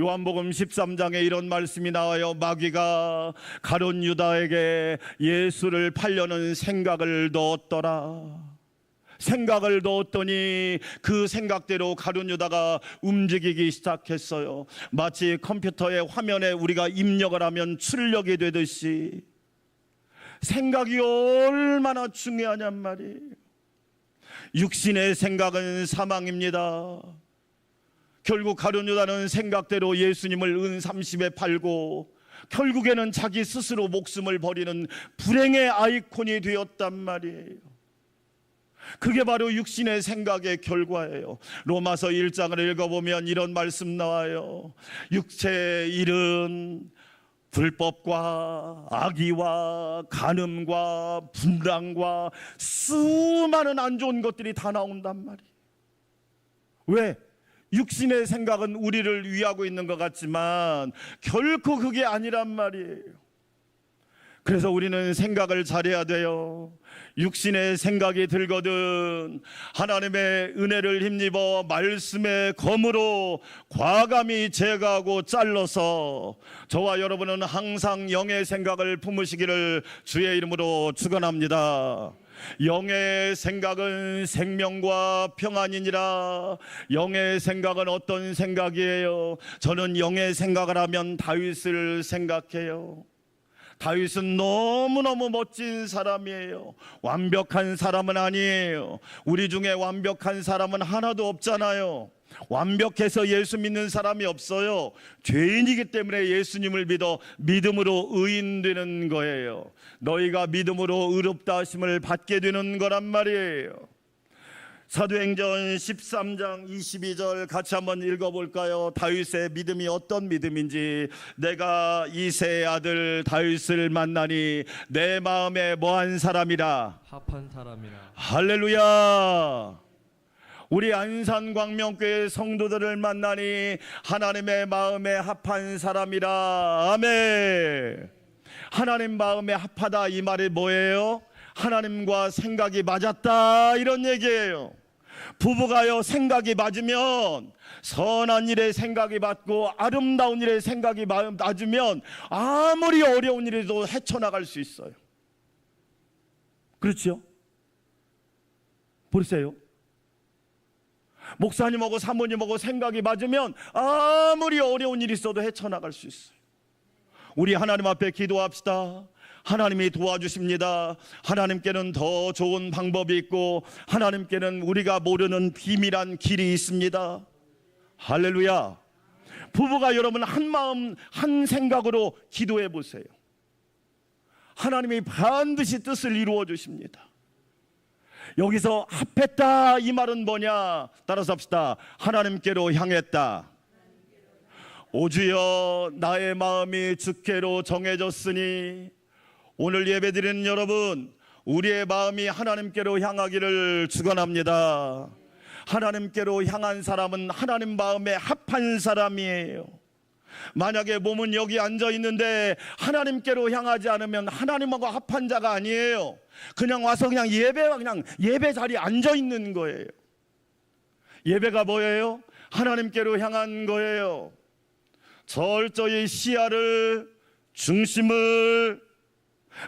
요한복음 13장에 이런 말씀이 나와요. 마귀가 가룟 유다에게 예수를 팔려는 생각을 넣었더라. 생각을 넣었더니 그 생각대로 가룟 유다가 움직이기 시작했어요. 마치 컴퓨터의 화면에 우리가 입력을 하면 출력이 되듯이 생각이 얼마나 중요하냔 말이에요. 육신의 생각은 사망입니다. 결국 가룟 유다는 생각대로 예수님을 은 30에 팔고 결국에는 자기 스스로 목숨을 버리는 불행의 아이콘이 되었단 말이에요. 그게 바로 육신의 생각의 결과예요. 로마서 1장을 읽어보면 이런 말씀 나와요. 육체의 일은 불법과 악의와 간음과 분당과 수많은 안 좋은 것들이 다 나온단 말이에요. 왜? 육신의 생각은 우리를 위하고 있는 것 같지만 결코 그게 아니란 말이에요. 그래서 우리는 생각을 잘해야 돼요. 육신의 생각이 들거든 하나님의 은혜를 힘입어 말씀의 검으로 과감히 제거하고 잘라서 저와 여러분은 항상 영의 생각을 품으시기를 주의 이름으로 축원합니다. 영의 생각은 생명과 평안이니라. 영의 생각은 어떤 생각이에요? 저는 영의 생각을 하면 다윗을 생각해요. 다윗은 너무너무 멋진 사람이에요. 완벽한 사람은 아니에요. 우리 중에 완벽한 사람은 하나도 없잖아요. 완벽해서 예수 믿는 사람이 없어요. 죄인이기 때문에 예수님을 믿어 믿음으로 의인 되는 거예요. 너희가 믿음으로 의롭다 하심을 받게 되는 거란 말이에요. 사도행전 13장 22절 같이 한번 읽어볼까요? 다윗의 믿음이 어떤 믿음인지. 내가 이새의 아들 다윗을 만나니 내 마음에 뭐한 사람이라? 합한 사람이라. 할렐루야. 우리 안산광명교회 성도들을 만나니 하나님의 마음에 합한 사람이라. 아멘. 하나님 마음에 합하다 이 말이 뭐예요? 하나님과 생각이 맞았다 이런 얘기예요. 부부가요 생각이 맞으면, 선한 일에 생각이 맞고 아름다운 일에 생각이 맞으면 아무리 어려운 일에도 헤쳐나갈 수 있어요. 그렇죠? 보세요. 목사님하고 사모님하고 생각이 맞으면 아무리 어려운 일이 있어도 헤쳐나갈 수 있어요. 우리 하나님 앞에 기도합시다. 하나님이 도와주십니다. 하나님께는 더 좋은 방법이 있고 하나님께는 우리가 모르는 비밀한 길이 있습니다. 할렐루야. 부부가 여러분 한 마음 한 생각으로 기도해 보세요. 하나님이 반드시 뜻을 이루어 주십니다. 여기서 합했다 이 말은 뭐냐? 따라서 합시다. 하나님께로 향했다. 오주여 나의 마음이 주께로 정해졌으니, 오늘 예배드리는 여러분, 우리의 마음이 하나님께로 향하기를 축원합니다. 하나님께로 향한 사람은 하나님 마음에 합한 사람이에요. 만약에 몸은 여기 앉아 있는데 하나님께로 향하지 않으면 하나님하고 합한 자가 아니에요. 그냥 와서 그냥 예배 자리에 앉아 있는 거예요. 예배가 뭐예요? 하나님께로 향한 거예요. 철저히 시야를, 중심을,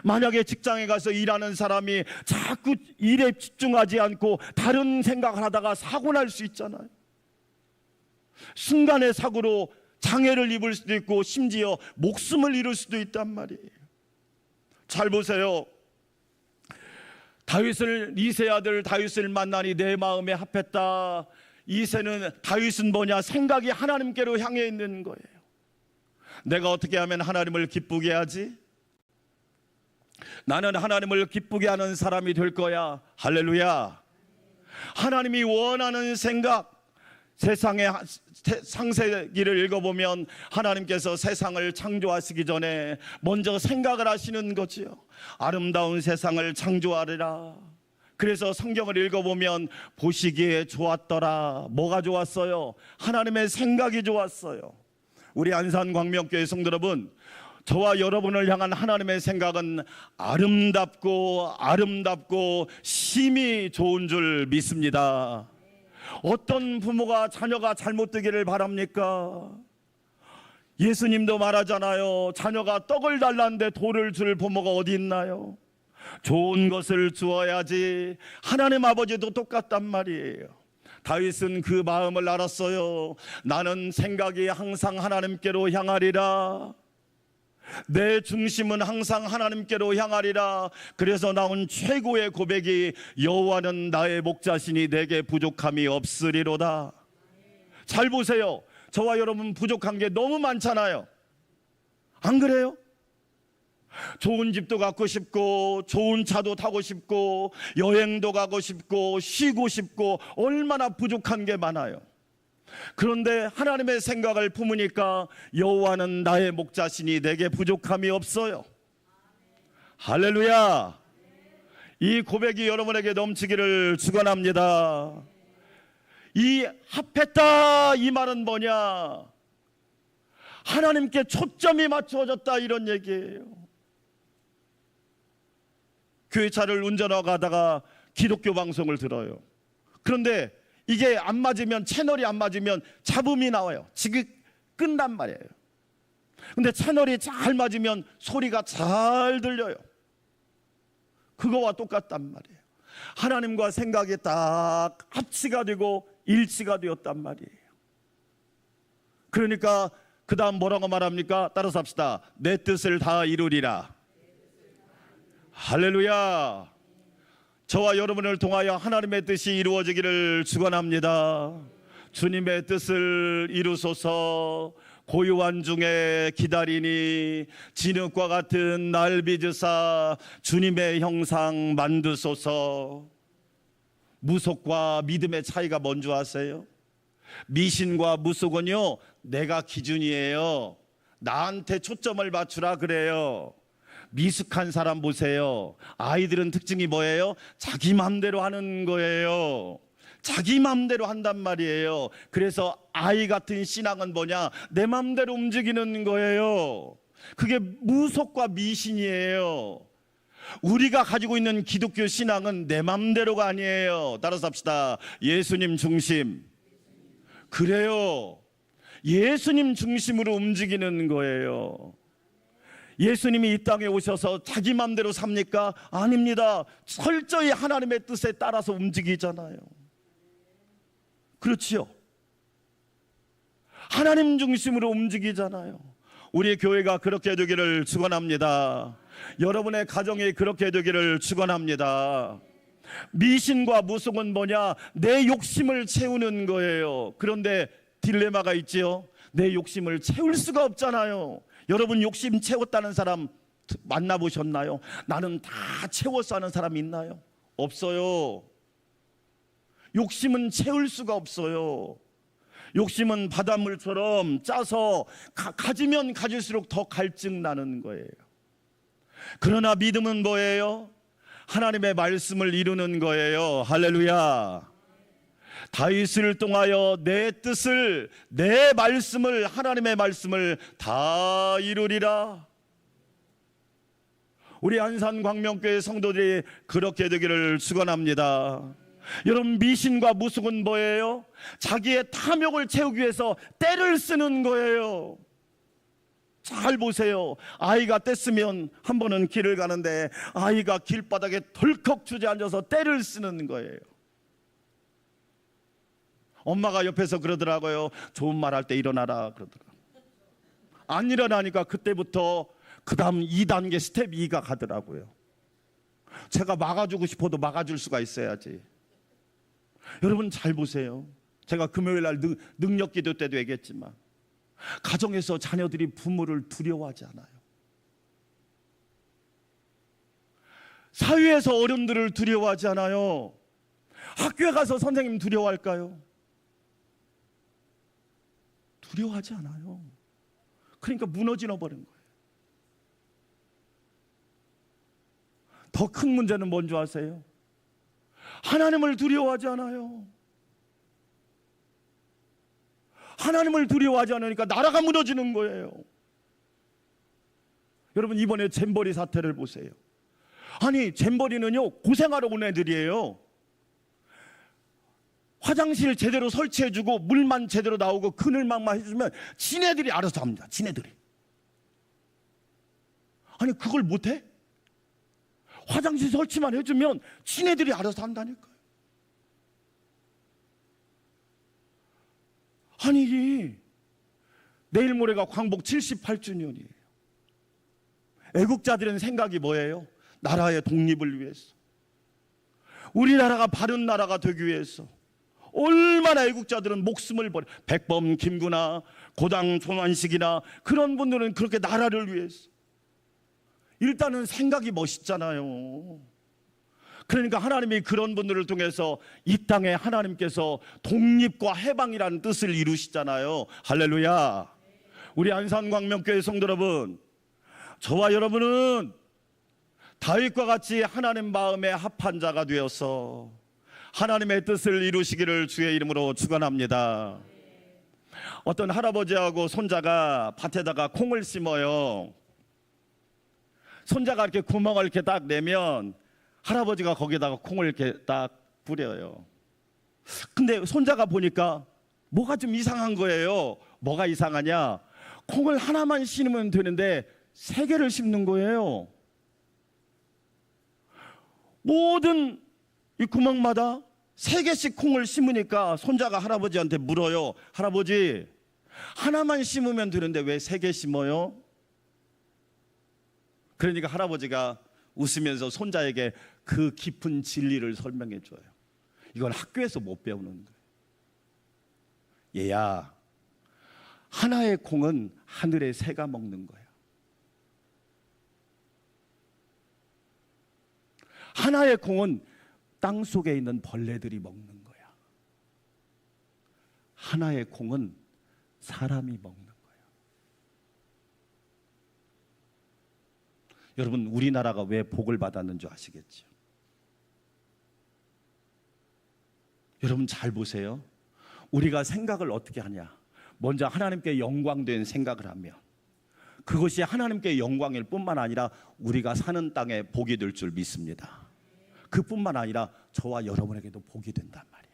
만약에 직장에 가서 일하는 사람이 자꾸 일에 집중하지 않고 다른 생각을 하다가 사고 날 수 있잖아요. 순간의 사고로 장애를 입을 수도 있고 심지어 목숨을 잃을 수도 있단 말이에요. 잘 보세요. 이새의 아들 다윗을 만나니 내 마음에 합했다. 다윗은 뭐냐? 생각이 하나님께로 향해 있는 거예요. 내가 어떻게 하면 하나님을 기쁘게 하지? 나는 하나님을 기쁘게 하는 사람이 될 거야. 할렐루야. 하나님이 원하는 생각, 세상의 창세기를 읽어보면 하나님께서 세상을 창조하시기 전에 먼저 생각을 하시는 거지요. 아름다운 세상을 창조하리라. 그래서 성경을 읽어보면 보시기에 좋았더라. 뭐가 좋았어요? 하나님의 생각이 좋았어요. 우리 안산광명교회 성도 여러분, 저와 여러분을 향한 하나님의 생각은 아름답고 심히 좋은 줄 믿습니다. 어떤 부모가 자녀가 잘못되기를 바랍니까? 예수님도 말하잖아요. 자녀가 떡을 달라는데 돌을 줄 부모가 어디 있나요? 좋은 것을 주어야지. 하나님 아버지도 똑같단 말이에요. 다윗은 그 마음을 알았어요. 나는 생각이 항상 하나님께로 향하리라. 내 중심은 항상 하나님께로 향하리라. 그래서 나온 최고의 고백이 여호와는 나의 목자시니 내게 부족함이 없으리로다. 잘 보세요. 저와 여러분 부족한 게 너무 많잖아요. 안 그래요? 좋은 집도 갖고 싶고 좋은 차도 타고 싶고 여행도 가고 싶고 쉬고 싶고 얼마나 부족한 게 많아요. 그런데 하나님의 생각을 품으니까 여호와는 나의 목자시니 내게 부족함이 없어요. 할렐루야. 이 고백이 여러분에게 넘치기를 축원합니다. 이 합했다 이 말은 뭐냐? 하나님께 초점이 맞춰졌다 이런 얘기예요. 교회 차를 운전하고 가다가 기독교 방송을 들어요. 그런데 이게 안 맞으면, 채널이 안 맞으면 잡음이 나와요. 지금 끈단 말이에요. 근데 채널이 잘 맞으면 소리가 잘 들려요. 그거와 똑같단 말이에요. 하나님과 생각이 딱 합치가 되고 일치가 되었단 말이에요. 그러니까 그 다음 뭐라고 말합니까? 따라서 합시다. 내 뜻을 다 이루리라. 할렐루야. 저와 여러분을 통하여 하나님의 뜻이 이루어지기를 축원합니다. 주님의 뜻을 이루소서. 고요한 중에 기다리니 진흙과 같은 날 빚으사 주님의 형상 만드소서. 무속과 믿음의 차이가 뭔지 아세요? 미신과 무속은요, 내가 기준이에요. 나한테 초점을 맞추라 그래요. 미숙한 사람 보세요. 아이들은 특징이 뭐예요? 자기 맘대로 하는 거예요. 자기 맘대로 한단 말이에요. 그래서 아이 같은 신앙은 뭐냐? 내 맘대로 움직이는 거예요. 그게 무속과 미신이에요. 우리가 가지고 있는 기독교 신앙은 내 맘대로가 아니에요. 따라서 합시다. 예수님 중심. 그래요. 예수님 중심으로 움직이는 거예요. 예수님이 이 땅에 오셔서 자기 맘대로 삽니까? 아닙니다. 철저히 하나님의 뜻에 따라서 움직이잖아요. 그렇지요? 하나님 중심으로 움직이잖아요. 우리 교회가 그렇게 되기를 축원합니다. 여러분의 가정이 그렇게 되기를 축원합니다. 미신과 무속은 뭐냐? 내 욕심을 채우는 거예요. 그런데 딜레마가 있지요. 내 욕심을 채울 수가 없잖아요. 여러분 욕심 채웠다는 사람 만나보셨나요? 나는 다 채웠어 하는 사람 있나요? 없어요. 욕심은 채울 수가 없어요. 욕심은 바닷물처럼 짜서 가지면 가질수록 더 갈증 나는 거예요. 그러나 믿음은 뭐예요? 하나님의 말씀을 이루는 거예요. 할렐루야. 다윗을 통하여 내 뜻을, 내 말씀을, 하나님의 말씀을 다 이루리라. 우리 안산광명교회 성도들이 그렇게 되기를 축원합니다. 여러분, 미신과 무속은 뭐예요? 자기의 탐욕을 채우기 위해서 때를 쓰는 거예요. 잘 보세요. 아이가 뗐으면 한 번은 길을 가는데 아이가 길바닥에 덜컥 주저앉아서 때를 쓰는 거예요. 엄마가 옆에서 그러더라고요. 좋은 말 할 때 일어나라 그러더라고요. 안 일어나니까 그때부터 그 다음 2단계 스텝 2가 가더라고요. 제가 막아주고 싶어도 막아줄 수가 있어야지. 여러분 잘 보세요. 제가 금요일 날 능력기도 때도 얘기했지만 가정에서 자녀들이 부모를 두려워하지 않아요. 사회에서 어른들을 두려워하지 않아요. 학교에 가서 선생님 두려워할까요? 두려워하지 않아요. 그러니까 무너져 버린 거예요. 더 큰 문제는 뭔지 아세요? 하나님을 두려워하지 않아요. 하나님을 두려워하지 않으니까 나라가 무너지는 거예요. 여러분 이번에 잼버리 사태를 보세요. 아니 잼버리는요 고생하러 온 애들이에요. 화장실 제대로 설치해주고 물만 제대로 나오고 그늘막만 해주면 지네들이 알아서 합니다. 지네들이. 아니 그걸 못해? 화장실 설치만 해주면 지네들이 알아서 한다니까요. 아니 내일 모레가 광복 78주년이에요. 애국자들은 생각이 뭐예요? 나라의 독립을 위해서, 우리나라가 바른 나라가 되기 위해서 얼마나 애국자들은 목숨을 버려, 백범 김구나 고당 조만식이나 그런 분들은 그렇게 나라를 위해서. 일단은 생각이 멋있잖아요. 그러니까 하나님이 그런 분들을 통해서 이 땅에 하나님께서 독립과 해방이라는 뜻을 이루시잖아요. 할렐루야. 우리 안산광명교회 성도 여러분, 저와 여러분은 다윗과 같이 하나님 마음에 합한 자가 되어서 하나님의 뜻을 이루시기를 주의 이름으로 축원합니다. 어떤 할아버지하고 손자가 밭에다가 콩을 심어요. 손자가 이렇게 구멍을 이렇게 딱 내면 할아버지가 거기다가 콩을 이렇게 딱 뿌려요. 근데 손자가 보니까 뭐가 좀 이상한 거예요. 뭐가 이상하냐? 콩을 하나만 심으면 되는데 3개를 심는 거예요. 모든 이 구멍마다 3개씩 콩을 심으니까 손자가 할아버지한테 물어요. 할아버지, 하나만 심으면 되는데 왜 3개 심어요? 그러니까 할아버지가 웃으면서 손자에게 그 깊은 진리를 설명해 줘요. 이건 학교에서 못 배우는 거예요. 얘야, 하나의 콩은 하늘의 새가 먹는 거야. 하나의 콩은 땅 속에 있는 벌레들이 먹는 거야. 하나의 콩은 사람이 먹는 거야. 여러분, 우리나라가 왜 복을 받았는 줄 아시겠죠? 여러분 잘 보세요. 우리가 생각을 어떻게 하냐? 먼저 하나님께 영광된 생각을 하면 그것이 하나님께 영광일 뿐만 아니라 우리가 사는 땅에 복이 될 줄 믿습니다. 그뿐만 아니라 저와 여러분에게도 복이 된단 말이야.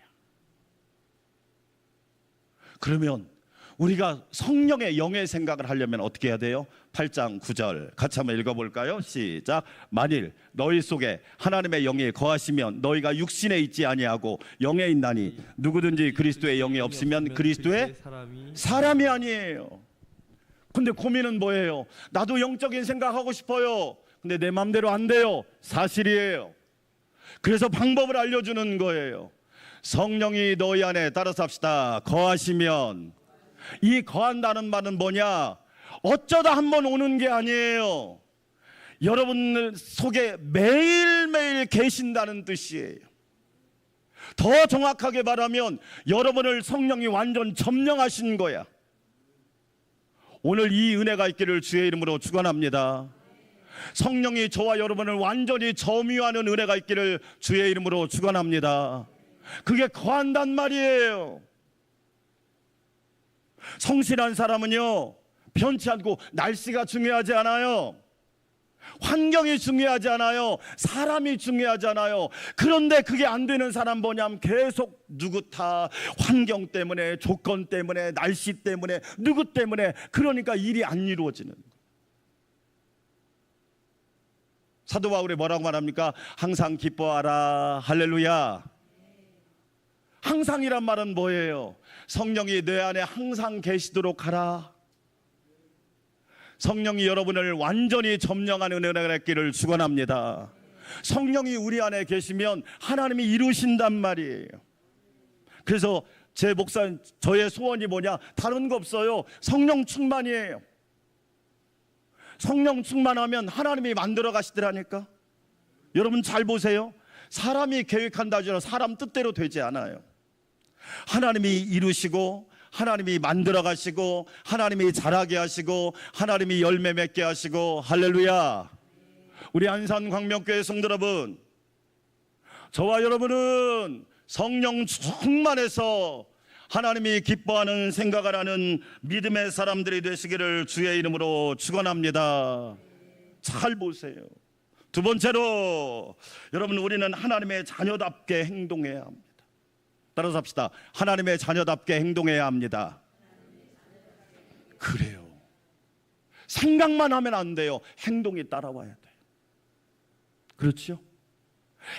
그러면 우리가 성령의 영의 생각을 하려면 어떻게 해야 돼요? 8장 9절 같이 한번 읽어볼까요? 시작. 만일 너희 속에 하나님의 영이 거하시면 너희가 육신에 있지 아니하고 영에 있나니 누구든지 그리스도의 영이 없으면 그리스도의 사람이 아니에요. 근데 고민은 뭐예요? 나도 영적인 생각하고 싶어요. 근데 내 마음대로 안 돼요. 사실이에요. 그래서 방법을 알려주는 거예요. 성령이 너희 안에, 따라서 합시다, 거하시면, 이 거한다는 말은 뭐냐? 어쩌다 한번 오는 게 아니에요. 여러분 속에 매일매일 계신다는 뜻이에요. 더 정확하게 말하면 여러분을 성령이 완전 점령하신 거야. 오늘 이 은혜가 있기를 주의 이름으로 축원합니다. 성령이 저와 여러분을 완전히 점유하는 은혜가 있기를 주의 이름으로 축원합니다. 그게 거한단 말이에요. 성실한 사람은요, 변치 않고, 날씨가 중요하지 않아요. 환경이 중요하지 않아요. 사람이 중요하지 않아요. 그런데 그게 안 되는 사람 뭐냐면 계속 누구 탓, 환경 때문에, 조건 때문에, 날씨 때문에, 누구 때문에, 그러니까 일이 안 이루어지는 거예요. 사도 바울이 뭐라고 말합니까? 항상 기뻐하라. 할렐루야. 항상이란 말은 뭐예요? 성령이 내 안에 항상 계시도록 하라. 성령이 여러분을 완전히 점령하는 은혜가 있기를 축원합니다. 성령이 우리 안에 계시면 하나님이 이루신단 말이에요. 그래서 제 목사, 저의 소원이 뭐냐? 다른 거 없어요. 성령 충만이에요. 성령 충만하면 하나님이 만들어 가시더라니까. 여러분 잘 보세요. 사람이 계획한다 하지만 사람 뜻대로 되지 않아요. 하나님이 이루시고, 하나님이 만들어 가시고, 하나님이 자라게 하시고, 하나님이 열매 맺게 하시고. 할렐루야. 우리 안산광명교회 성도 여러분, 저와 여러분은 성령 충만해서 하나님이 기뻐하는 생각을 하는 믿음의 사람들이 되시기를 주의 이름으로 축원합니다. 잘 보세요. 두 번째로, 여러분, 우리는 하나님의 자녀답게 행동해야 합니다. 따라서 합시다. 하나님의 자녀답게 행동해야 합니다. 그래요. 생각만 하면 안 돼요. 행동이 따라와야 돼요. 그렇죠?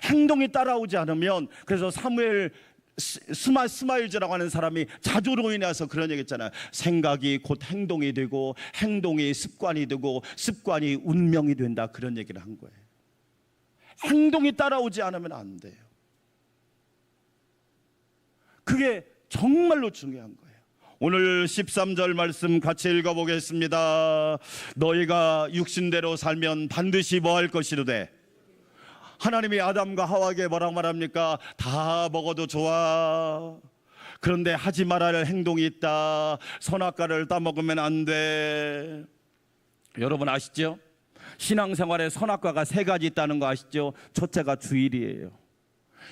행동이 따라오지 않으면, 그래서 사무엘 스마일즈라고 하는 사람이 자조로 인해서 그런 얘기 했잖아요. 생각이 곧 행동이 되고, 행동이 습관이 되고, 습관이 운명이 된다, 그런 얘기를 한 거예요. 행동이 따라오지 않으면 안 돼요. 그게 그게 정말로 중요한 거예요. 오늘 13절 말씀 같이 읽어보겠습니다. 너희가 육신대로 살면 반드시 뭐 할 것이로되. 하나님이 아담과 하와에게 뭐라고 말합니까? 다 먹어도 좋아. 그런데 하지 말아야 할 행동이 있다. 선악과를 따먹으면 안 돼. 여러분 아시죠? 신앙생활에 선악과가 3가지 있다는 거 아시죠? 첫째가 주일이에요.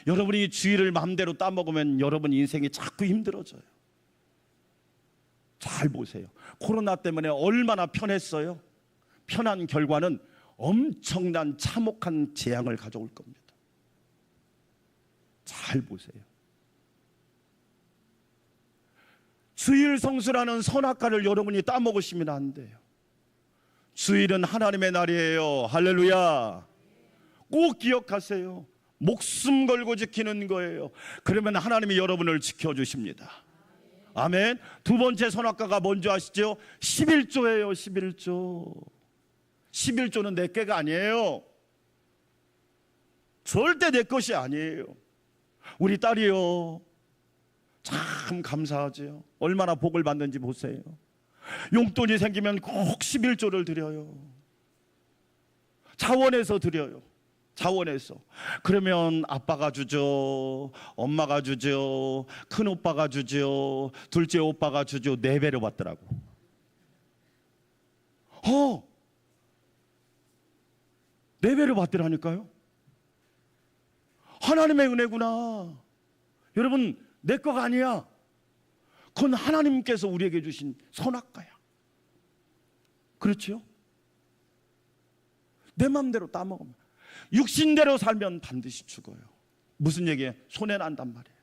여러분이 주일을 마음대로 따먹으면 여러분 인생이 자꾸 힘들어져요. 잘 보세요. 코로나 때문에 얼마나 편했어요? 편한 결과는 엄청난 참혹한 재앙을 가져올 겁니다. 잘 보세요. 주일 성수라는 선악과를 여러분이 따먹으시면 안 돼요. 주일은 하나님의 날이에요. 할렐루야. 꼭 기억하세요. 목숨 걸고 지키는 거예요. 그러면 하나님이 여러분을 지켜주십니다. 아멘. 두 번째 선악과가 뭔지 아시죠? 11조예요. 11조. 11조는 내 게가 아니에요. 절대 내 것이 아니에요. 우리 딸이요, 참 감사하죠. 얼마나 복을 받는지 보세요. 용돈이 생기면 꼭 11조를 드려요. 자원해서 드려요. 자원해서. 그러면 아빠가 주죠, 엄마가 주죠, 큰 오빠가 주죠, 둘째 오빠가 주죠. 4배로 받더라고. 4배로 받더라니까요. 하나님의 은혜구나. 여러분, 내 거가 아니야. 그건 하나님께서 우리에게 주신 선악과야. 그렇죠? 내 마음대로 따먹으면, 육신대로 살면 반드시 죽어요. 무슨 얘기예요? 손해난단 말이에요.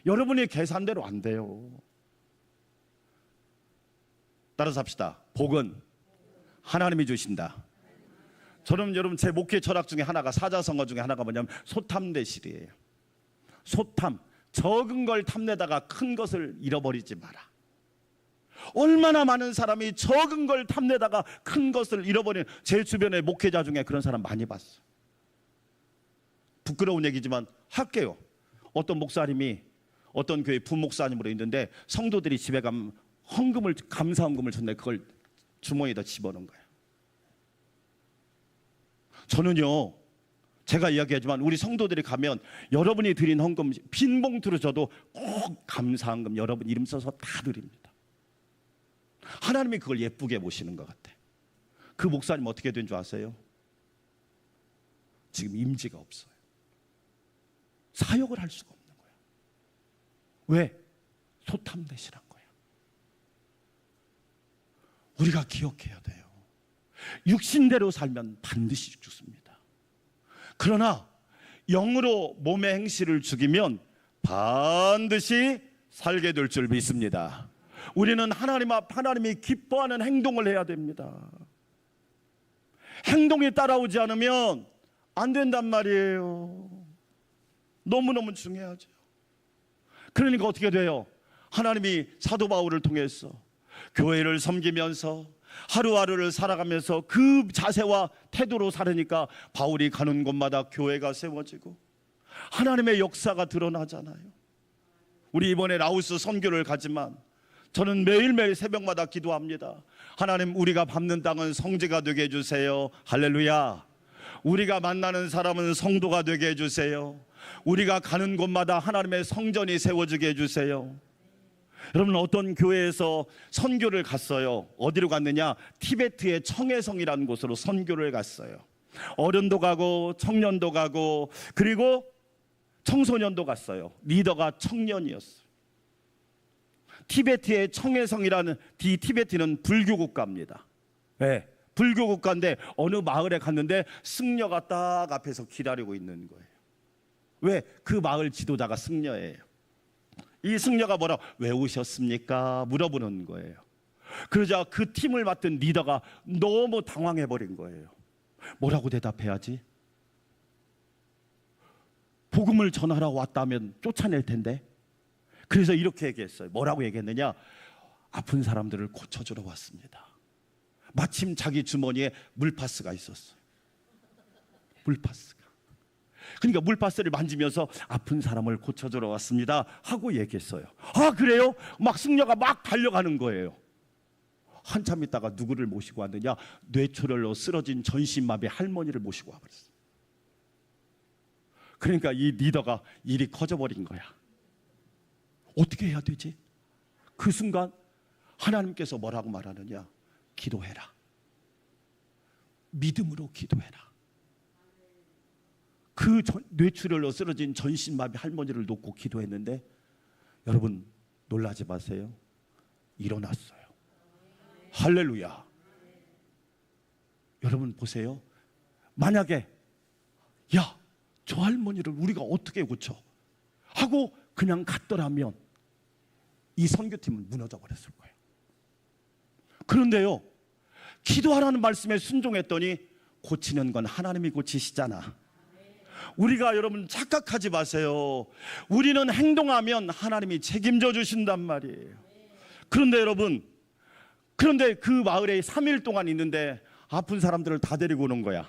여러분이 계산대로 안 돼요. 따라서 합시다. 복은 하나님이 주신다. 저는 여러분 제 목회 철학 중에 하나가, 사자성어 중에 하나가 뭐냐면 소탐대실이에요. 소탐, 적은 걸 탐내다가 큰 것을 잃어버리지 마라. 얼마나 많은 사람이 적은 걸 탐내다가 큰 것을 잃어버리는, 제 주변의 목회자 중에 그런 사람 많이 봤어요. 부끄러운 얘기지만 할게요. 어떤 목사님이 어떤 교회 부목사님으로 있는데 성도들이 집에 가면 헌금을, 감사헌금을 줬는데 그걸 주머니에다 집어넣은 거예요. 저는요, 제가 이야기하지만 우리 성도들이 가면 여러분이 드린 헌금 빈 봉투로 줘도 꼭 감사헌금 여러분 이름 써서 다 드립니다. 하나님이 그걸 예쁘게 보시는 것 같아. 그 목사님 어떻게 된 줄 아세요? 지금 임지가 없어요. 사역을 할 수가 없는 거야. 왜? 소탐대실한 거야. 우리가 기억해야 돼요. 육신대로 살면 반드시 죽습니다. 그러나 영으로 몸의 행실을 죽이면 반드시 살게 될 줄 믿습니다. 우리는 하나님 앞, 하나님이 기뻐하는 행동을 해야 됩니다. 행동이 따라오지 않으면 안 된단 말이에요. 너무너무 중요하죠. 그러니까 어떻게 돼요? 하나님이 사도 바울을 통해서 교회를 섬기면서 하루하루를 살아가면서 그 자세와 태도로 살으니까 바울이 가는 곳마다 교회가 세워지고 하나님의 역사가 드러나잖아요. 우리 이번에 라오스 선교를 가지만 저는 매일매일 새벽마다 기도합니다. 하나님, 우리가 밟는 땅은 성지가 되게 해주세요. 할렐루야. 우리가 만나는 사람은 성도가 되게 해주세요. 우리가 가는 곳마다 하나님의 성전이 세워지게 해주세요. 여러분, 어떤 교회에서 선교를 갔어요. 어디로 갔느냐? 티베트의 청해성이라는 곳으로 선교를 갔어요. 어른도 가고 청년도 가고 그리고 청소년도 갔어요. 리더가 청년이었어요. 티베트의 청해성이라는, 티베트는 불교 국가입니다. 네, 불교 국가인데 어느 마을에 갔는데 승려가 딱 앞에서 기다리고 있는 거예요. 왜? 그 마을 지도자가 승려예요. 이 승려가 뭐라고, 왜 오셨습니까? 물어보는 거예요. 그러자 그 팀을 맡은 리더가 너무 당황해버린 거예요. 뭐라고 대답해야지? 복음을 전하러 왔다면 쫓아낼 텐데. 그래서 이렇게 얘기했어요. 뭐라고 얘기했느냐? 아픈 사람들을 고쳐주러 왔습니다. 마침 자기 주머니에 물파스가 있었어요. 물파스가. 그러니까 물파스를 만지면서 아픈 사람을 고쳐주러 왔습니다 하고 얘기했어요. 아 그래요? 막 승려가 막 달려가는 거예요. 한참 있다가 누구를 모시고 왔느냐? 뇌출혈로 쓰러진 전신마비 할머니를 모시고 와버렸어요. 그러니까 이 리더가 일이 커져버린 거야. 어떻게 해야 되지? 그 순간 하나님께서 뭐라고 말하느냐? 기도해라. 믿음으로 기도해라. 그 뇌출혈로 쓰러진 전신마비 할머니를 놓고 기도했는데 여러분 놀라지 마세요. 일어났어요. 할렐루야. 여러분 보세요. 만약에 야, 저 할머니를 우리가 어떻게 고쳐? 하고 그냥 갔더라면 이 선교팀은 무너져 버렸을 거예요. 그런데요, 기도하라는 말씀에 순종했더니 고치는 건 하나님이 고치시잖아. 우리가 여러분 착각하지 마세요. 우리는 행동하면 하나님이 책임져 주신단 말이에요. 그런데 여러분, 그런데 그 마을에 3일 동안 있는데 아픈 사람들을 다 데리고 오는 거야.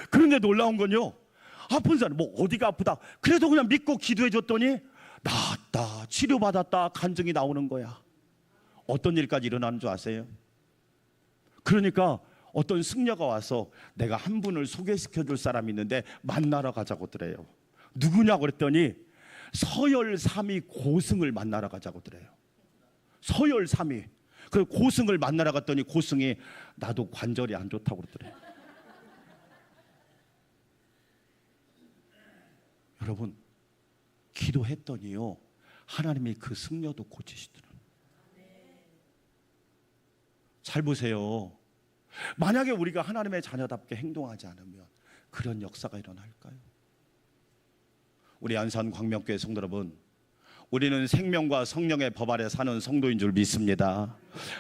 그런데 놀라운 건요, 아픈 사람 뭐 어디가 아프다 그래도 그냥 믿고 기도해 줬더니 나았다, 치료받았다, 간증이 나오는 거야. 어떤 일까지 일어나는 줄 아세요? 그러니까 어떤 승려가 와서 내가 한 분을 소개시켜 줄 사람이 있는데 만나러 가자고 그래요. 누구냐고 그랬더니 서열삼위 고승을 만나러 가자고 그래요. 서열삼위. 그 고승을 만나러 갔더니 고승이 나도 관절이 안 좋다고 그러더래요. 여러분 기도했더니요 하나님이 그 승려도 고치시더라고요. 잘 보세요. 만약에 우리가 하나님의 자녀답게 행동하지 않으면 그런 역사가 일어날까요? 우리 안산 광명교회 성도 여러분, 우리는 생명과 성령의 법 아래 사는 성도인 줄 믿습니다.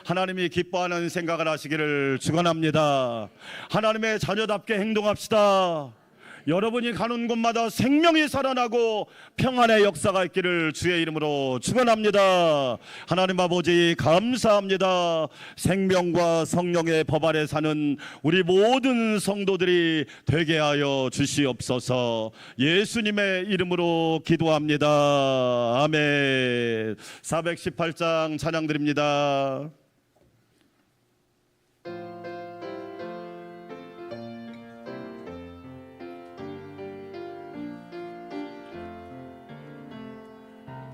하나님이 기뻐하는 생각을 하시기를 축원합니다. 하나님의 자녀답게 행동합시다. 여러분이 가는 곳마다 생명이 살아나고 평안의 역사가 있기를 주의 이름으로 축원합니다. 하나님 아버지 감사합니다. 생명과 성령의 법 아래 사는 우리 모든 성도들이 되게 하여 주시옵소서. 예수님의 이름으로 기도합니다. 아멘. 418장 찬양 드립니다.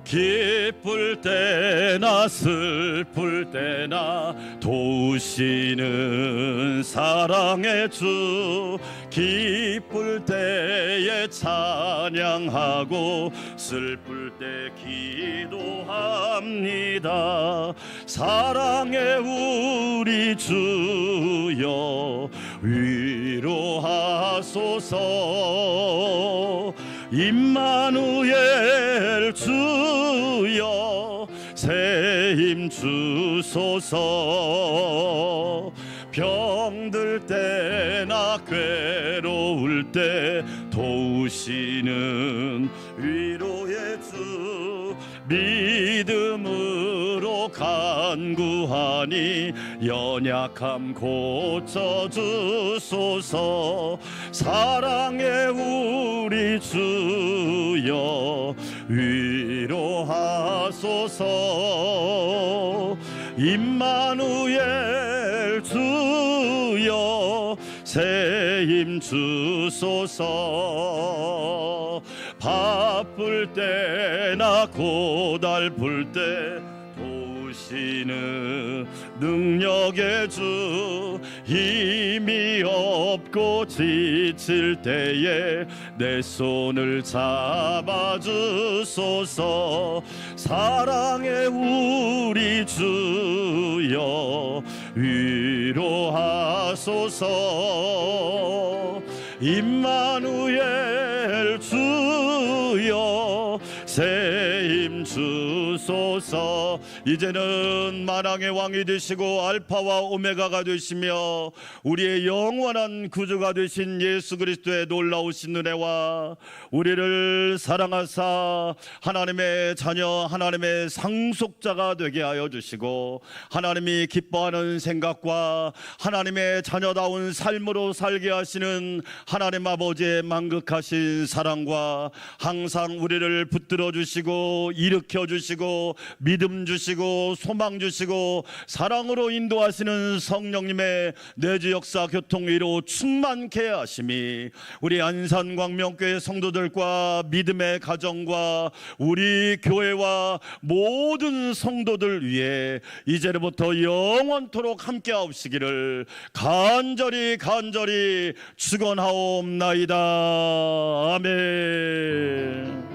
기쁠 때나 슬플 때나 도우시는 사랑의 주, 기쁠 때에 찬양하고 슬플 때 기도합니다. 사랑의 우리 주여 위로하소서. 임마누엘 주여 새 힘 주소서. 병들 때나 괴로울 때 도우시는 위로의 주, 믿음으로 간구하니 연약함 고쳐주소서. 사랑의 우리 주여 위로하소서. 임마누엘 주여 새 힘 주소서. 바쁠 때나 고달플 때 도우시는 능력의 주, 힘이 없고 지칠 때에 내 손을 잡아주소서. 사랑의 우리 주여 위로하소서. 임마누엘 주여 새 힘 주 주소서. 이제는 만왕의 왕이 되시고 알파와 오메가가 되시며 우리의 영원한 구주가 되신 예수 그리스도의 놀라우신 은혜와 우리를 사랑하사 하나님의 자녀, 하나님의 상속자가 되게 하여 주시고 하나님이 기뻐하는 생각과 하나님의 자녀다운 삶으로 살게 하시는 하나님 아버지의 만극하신 사랑과 항상 우리를 붙들어 주시고 일으켜 주시고 믿음 주시고 소망 주시고 사랑으로 인도하시는 성령님의 내주 역사 교통위로 충만케 하심이 우리 안산광명교회 성도들과 믿음의 가정과 우리 교회와 모든 성도들 위해 이제부터 영원토록 함께 하옵시기를 간절히 축원하옵나이다. 아멘.